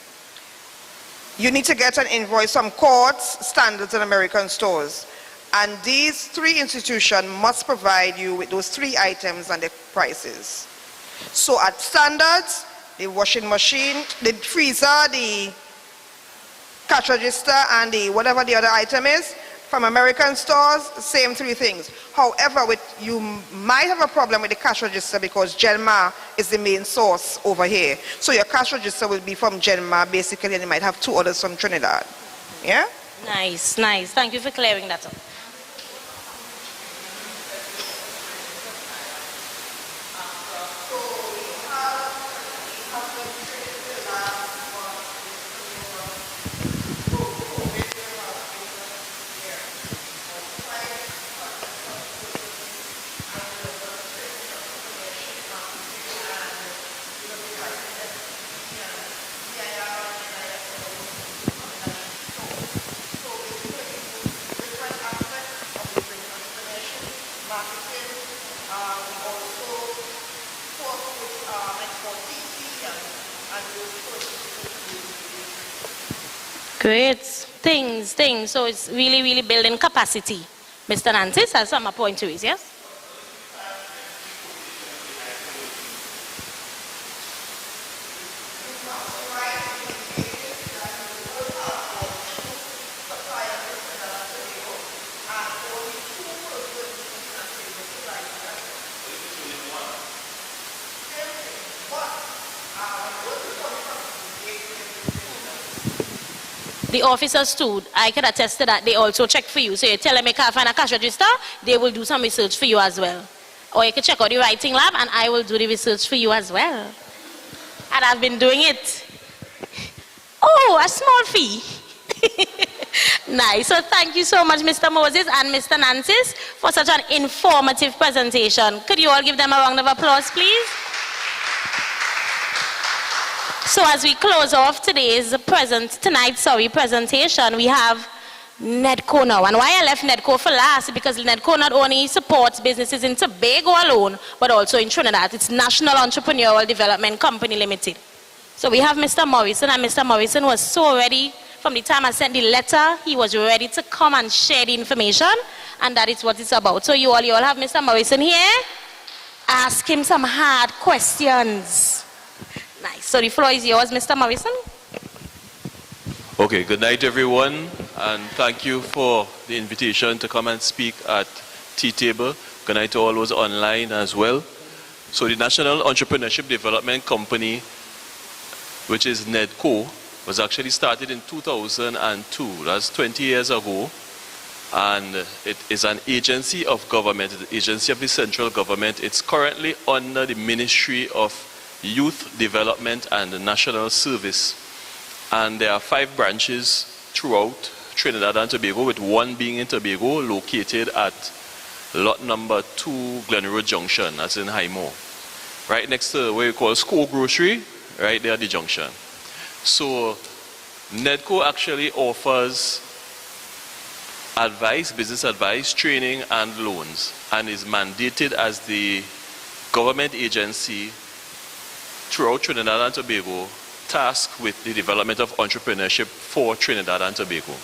you need to get an invoice from Courts, Standards, and American Stores. And these 3 institutions must provide you with those 3 items and the prices. So at Standards, the washing machine, the freezer, the cash register, and the whatever the other item is. From American Stores, same 3 things. However, you might have a problem with the cash register because Genma is the main source over here. So your cash register will be from Genma basically, and you might have 2 others from Trinidad. Yeah? Nice, nice. Thank you for clearing that up. Great things. So it's really building capacity. Mr. Nantis has some point to it, yes? The officers too, I can attest to that, they also check for you. So you tell them you can't find a cash register, they will do some research for you as well. Or you can check out the writing lab and I will do the research for you as well. And I've been doing it. Oh, a small fee. Nice. So thank you so much, Mr. Moses and Mr. Nancis, for such an informative presentation. Could you all give them a round of applause, please? So as we close off tonight's presentation, we have NEDCO now. And why I left NEDCO for last, because NEDCO not only supports businesses in Tobago alone, but also in Trinidad. It's National Entrepreneurial Development Company Limited. So we have Mr. Morrison, and Mr. Morrison was so ready. From the time I sent the letter, he was ready to come and share the information, and that is what it's about. So you all have Mr. Morrison here. Ask him some hard questions. Nice. So the floor is yours, Mr. Morrison. Okay, good night, everyone, and thank you for the invitation to come and speak at Tea Table. Good night to all those online as well. So the National Entrepreneurship Development Company, which is NEDCO, was actually started in 2002. That's 20 years ago. And it is an agency of government, the agency of the central government. It's currently under the Ministry of Youth Development and National Service. And there are 5 branches throughout Trinidad and Tobago, with 1 being in Tobago, located at lot number 2 Glen Road Junction, that's in Highmore. Right next to what we call School Grocery, right there at the junction. So NEDCO actually offers advice, business advice, training, and loans, and is mandated as the government agency throughout Trinidad and Tobago tasked with the development of entrepreneurship for Trinidad and Tobago.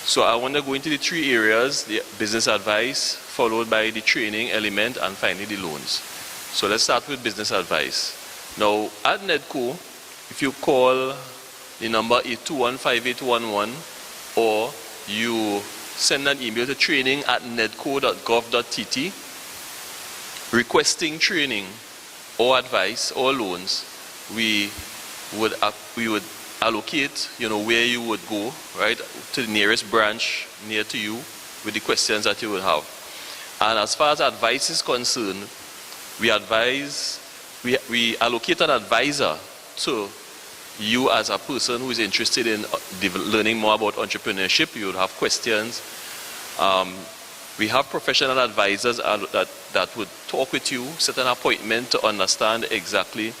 So I want to go into the three areas: the business advice, followed by the training element, and finally the loans. So let's start with business advice. Now, at NEDCO, if you call the number 821-5811, or you send an email to training@nedco.gov.tt requesting training or advice or loans, we would allocate, where you would go, right, to the nearest branch near to you with the questions that you would have. And as far as advice is concerned, we allocate an advisor to you as a person who is interested in learning more about entrepreneurship. You would have questions. We have professional advisors that would talk with you, set an appointment to understand exactly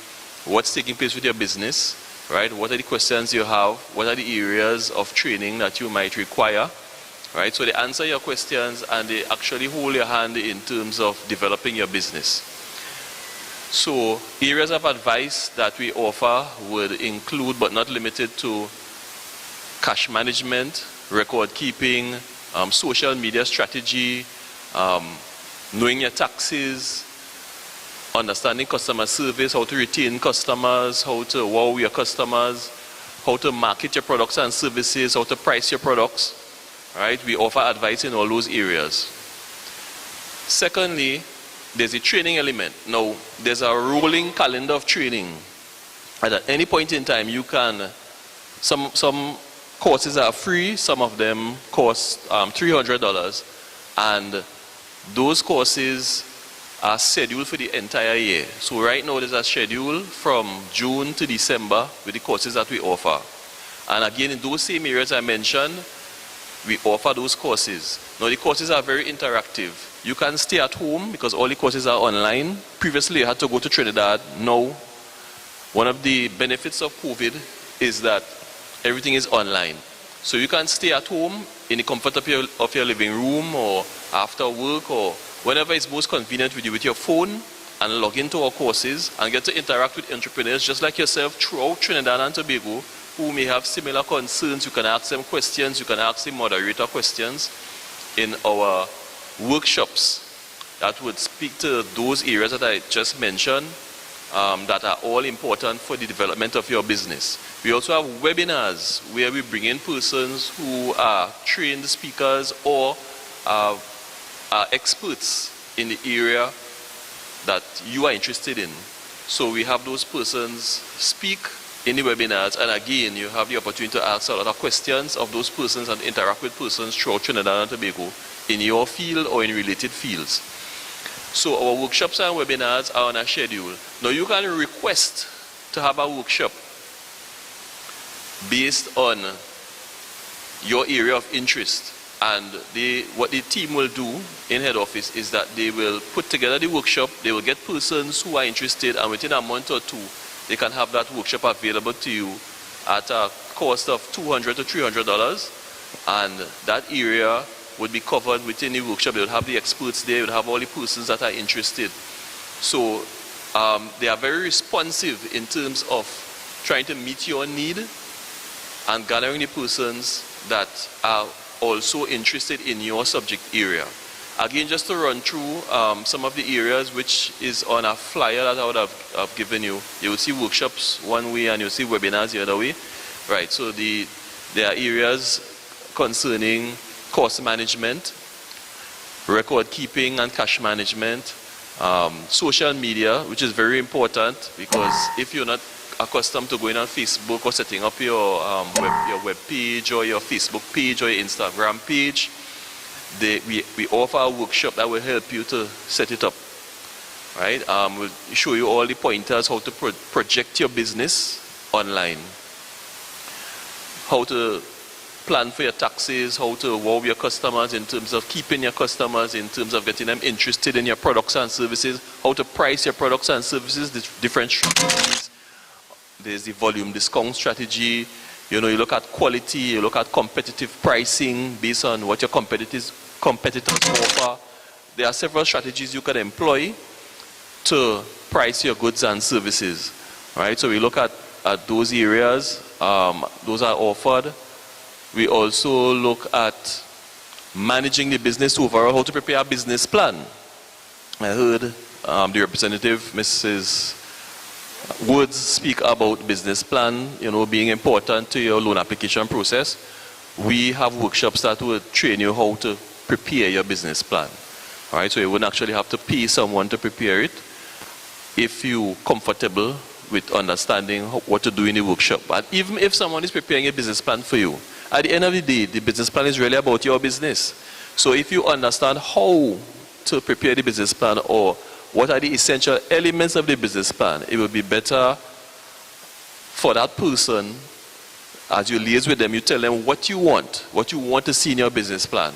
what's taking place with your business, right? What are the questions you have? What are the areas of training that you might require, right? So they answer your questions and they actually hold your hand in terms of developing your business. So areas of advice that we offer would include, but not limited to, cash management, record keeping, social media strategy, knowing your taxes, understanding customer service, how to retain customers, how to wow your customers, how to market your products and services, how to price your products. Right? We offer advice in all those areas. Secondly, there's a training element. Now, there's a rolling calendar of training. And at any point in time, you can, some courses are free, some of them cost $300, and those courses are scheduled for the entire year. So right now, there's a schedule from June to December with the courses that we offer. And again, in those same areas I mentioned, we offer those courses. Now, the courses are very interactive. You can stay at home because all the courses are online. Previously, you had to go to Trinidad. Now, one of the benefits of COVID is that everything is online. So you can stay at home in the comfort of your living room, or after work, or whenever it's most convenient with you with your phone, and log into our courses and get to interact with entrepreneurs just like yourself throughout Trinidad and Tobago who may have similar concerns. You can ask them questions. You can ask the moderator questions in our workshops that would speak to those areas that I just mentioned, that are all important for the development of your business. We also have webinars where we bring in persons who are trained speakers or are experts in the area that you are interested in. So we have those persons speak in the webinars, and again, you have the opportunity to ask a lot of questions of those persons and interact with persons throughout Trinidad and Tobago in your field or in related fields. So our workshops and webinars are on a schedule. Now you can request to have a workshop based on your area of interest. And what the team will do in head office is that they will put together the workshop, they will get persons who are interested, and within a month or two, they can have that workshop available to you at a cost of $200 to $300, and that area would be covered within the workshop. They would have the experts there, they would have all the persons that are interested. So they are very responsive in terms of trying to meet your need and gathering the persons that are also interested in your subject area. Again, just to run through some of the areas which is on a flyer that I would have given you. You will see workshops one way and you'll see webinars the other way. Right, so there are areas concerning cost management, record keeping and cash management, social media, which is very important, because if you're not accustomed to going on Facebook or setting up your web page or your Facebook page or your Instagram page, we offer a workshop that will help you to set it up. Right? We'll show you all the pointers how to project your business online, how to plan for your taxes, how to wow your customers in terms of keeping your customers, in terms of getting them interested in your products and services, how to price your products and services, the different strategies. There's the volume discount strategy, You know, you look at quality, you look at competitive pricing based on what your competitors offer. There are several strategies you can employ to price your goods and services, right? So we look at those areas, those are offered. We also look at managing the business overall, how to prepare a business plan. I heard the representative, Mrs. Woods, speak about business plan, you know, being important to your loan application process. We have workshops that will train you how to prepare your business plan. All right, so you wouldn't actually have to pay someone to prepare it if you're comfortable with understanding what to do in the workshop. But even if someone is preparing a business plan for you, at the end of the day, the business plan is really about your business. So if you understand how to prepare the business plan or what are the essential elements of the business plan, it will be better for that person. As you liaise with them, you tell them what you want to see in your business plan.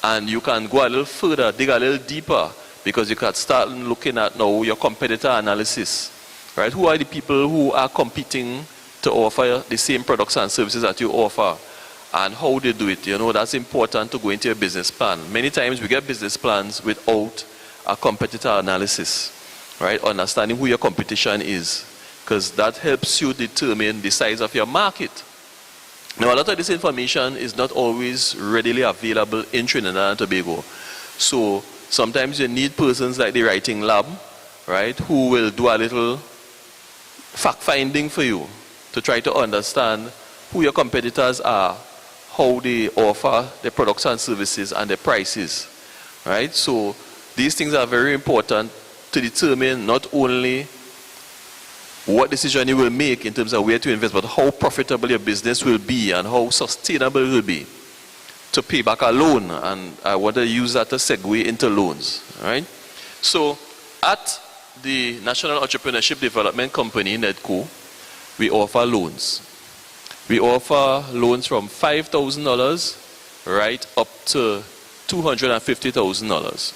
And you can go a little further, dig a little deeper, because you can start looking at now your competitor analysis. Right? Who are the people who are competing to offer the same products and services that you offer? And how they do it. You know, that's important to go into your business plan. Many times we get business plans without a competitor analysis, right? Understanding who your competition is, because that helps you determine the size of your market. Now, a lot of this information is not always readily available in Trinidad and Tobago. So sometimes you need persons like the writing lab, right, who will do a little fact-finding for you to try to understand who your competitors are, how they offer their products and services and their prices, right? So these things are very important to determine not only what decision you will make in terms of where to invest, but how profitable your business will be and how sustainable it will be to pay back a loan. And I want to use that to segue into loans, right? So at the National Entrepreneurship Development Company, NEDCO, we offer loans. We offer loans from $5,000 right up to $250,000.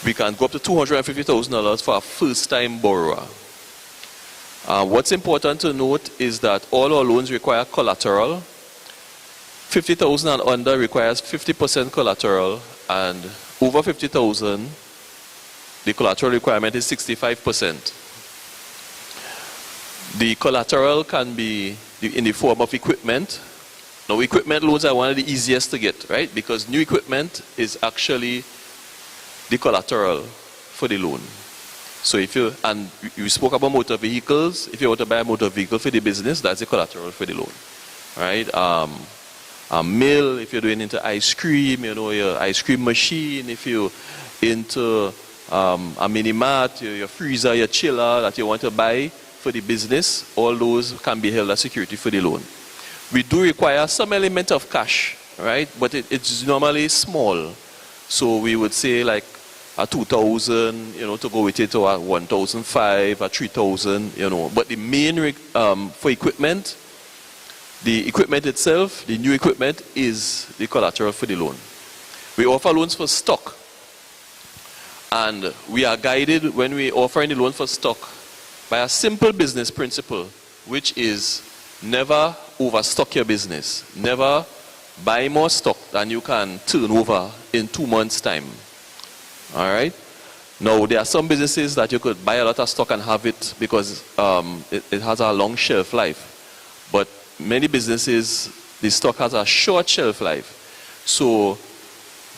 We can go up to $250,000 for a first-time borrower. What's important to note is that all our loans require collateral. $50,000 and under requires 50% collateral, and over $50,000, the collateral requirement is 65%. The collateral can be in the form of equipment. Now, equipment loans are one of the easiest to get, right? Because new equipment is actually the collateral for the loan. So if you, and you spoke about motor vehicles, if you want to buy a motor vehicle for the business, that's the collateral for the loan, right? A mill, if you're doing into ice cream, you know, your ice cream machine, if you're into a mini mart, your freezer, your chiller that you want to buy for the business, all those can be held as security for the loan. We do require some element of cash, right? But it's normally small. So we would say like a 2,000, you know, to go with it, or a 1,500, a 3,000, you know. But the main for equipment, the equipment itself, the new equipment, is the collateral for the loan. We offer loans for stock. And we are guided when we offer any loan for stock by a simple business principle, which is never overstock your business. Never buy more stock than you can turn over in 2 months' time. All right? Now, there are some businesses that you could buy a lot of stock and have it because it has a long shelf life. But many businesses, the stock has a short shelf life. So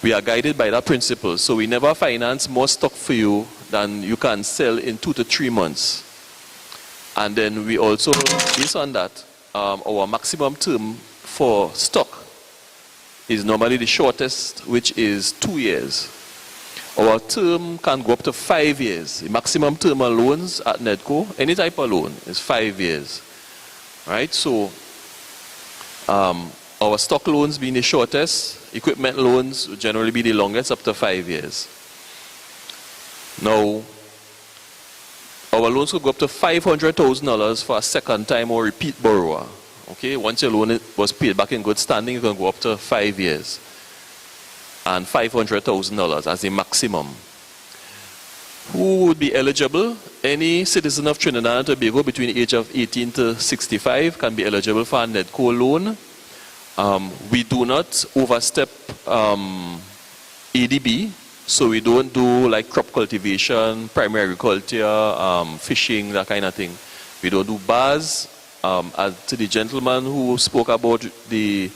we are guided by that principle. So we never finance more stock for you than you can sell in 2 to 3 months. And then we also, based on that, our maximum term for stock is normally the shortest, which is 2 years. Our term can go up to 5 years. The maximum term of loans at NEDCO, any type of loan, is 5 years. Right? So our stock loans being the shortest, equipment loans would generally be the longest, up to 5 years. Now, our loans could go up to $500,000 for a second time or repeat borrower. Okay, once your loan was paid back in good standing, you can go up to 5 years. And $500,000 as the maximum. Who would be eligible? Any citizen of Trinidad and Tobago between the age of 18 to 65 can be eligible for a NEDCO loan. We do not overstep ADB, so we don't do like crop cultivation, primary agriculture, fishing, that kind of thing. We don't do bars. As to the gentleman who spoke about the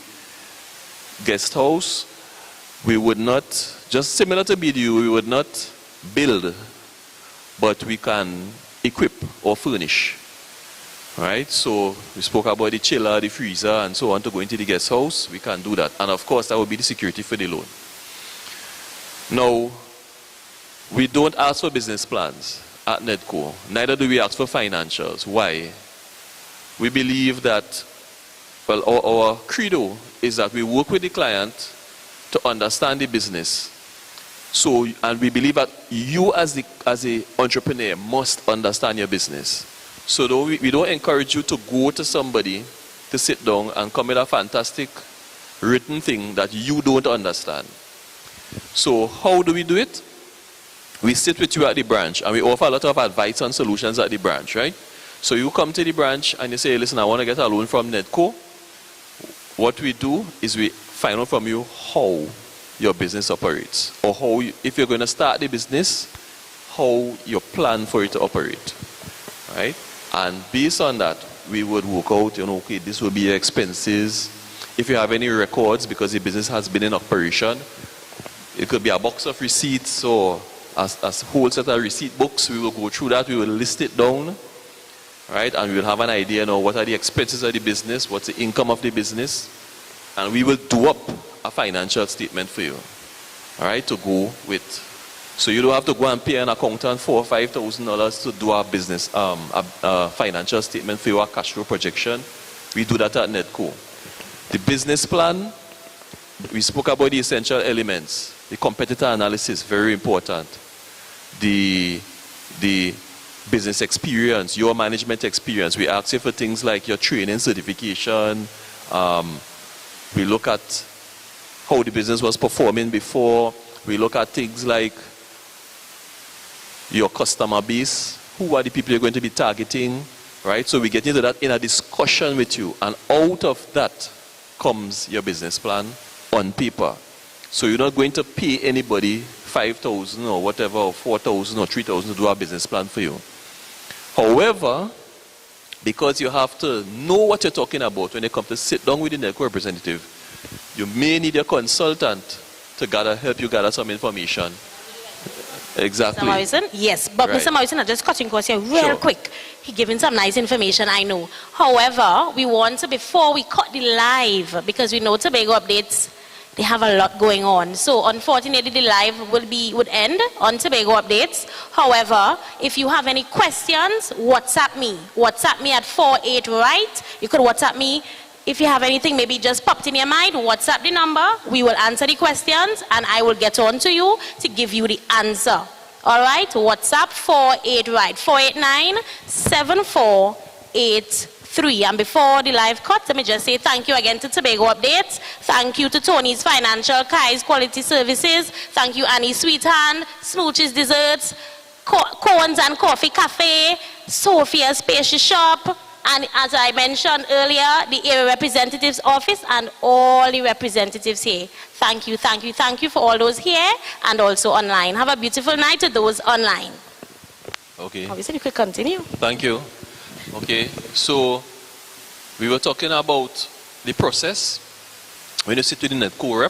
guest house, we would not, just similar to BDU, we would not build, but we can equip or furnish. Right? So we spoke about the chiller, the freezer, and so on to go into the guest house. We can do that. And of course, that would be the security for the loan. Now, we don't ask for business plans at NEDCO. Neither do we ask for financials. Why? We believe that, well, our credo is that we work with the client to understand the business. So, and we believe that you as an entrepreneur must understand your business. So we don't encourage you to go to somebody to sit down and come with a fantastic written thing that you don't understand. So how do we do it? We sit with you at the branch and we offer a lot of advice and solutions at the branch, right? So you come to the branch and you say, listen, I want to get a loan from NEDCO. What we do is we find out from you how your business operates, or how, if you're going to start the business, how you plan for it to operate, right? And based on that, we would work out, okay, this will be your expenses. If you have any records, because the business has been in operation, it could be a box of receipts or a whole set of receipt books. We will go through that, we will list it down, right? And we will have an idea now what are the expenses of the business, what's the income of the business, and we will do up a financial statement for you, all right, to go with. So you don't have to go and pay an accountant $4,000 or $5,000 to do our business, a financial statement for your cash flow projection. We do that at NEDCO. The business plan, we spoke about the essential elements. The competitor analysis, very important. The business experience, your management experience. We ask you for things like your training certification. We look at how the business was performing before. We look at things like your customer base, who are the people you're going to be targeting, right? So we get into that in a discussion with you, and out of that comes your business plan on paper. So you're not going to pay anybody $5,000 or whatever, or $4,000 or $3,000 to do a business plan for you. However, because you have to know what you're talking about when you come to sit down with the NEDCO representative, you may need a consultant to help you gather some information. Exactly. Mr. Morrison? Yes, but Right. Mr. Morrison, I'm just cutting course here real quick. He giving some nice information, I know. However, we want to, before we cut the live, because we know Tobago Updates, they have a lot going on. So unfortunately, the live would end on Tobago Updates. However, if you have any questions, WhatsApp me. WhatsApp me at 48 right. You could WhatsApp me. If you have anything maybe just popped in your mind, WhatsApp the number. We will answer the questions and I will get on to you to give you the answer. All right, WhatsApp 48 right, 489-7483. And before the live cut, let me just say thank you again to Tobago Updates. Thank you to Tony's Financial, Kai's Quality Services. Thank you Annie Sweethand, Smooch's Desserts, Cohen's and Coffee Cafe, Sophia's Pastry Shop, and as I mentioned earlier, the area representative's office and all the representatives here. Thank you, thank you, thank you for all those here and also online. Have a beautiful night to those online. Okay. Obviously, you could continue. Thank you. Okay, so we were talking about the process. When you sit with the NEDCO rep,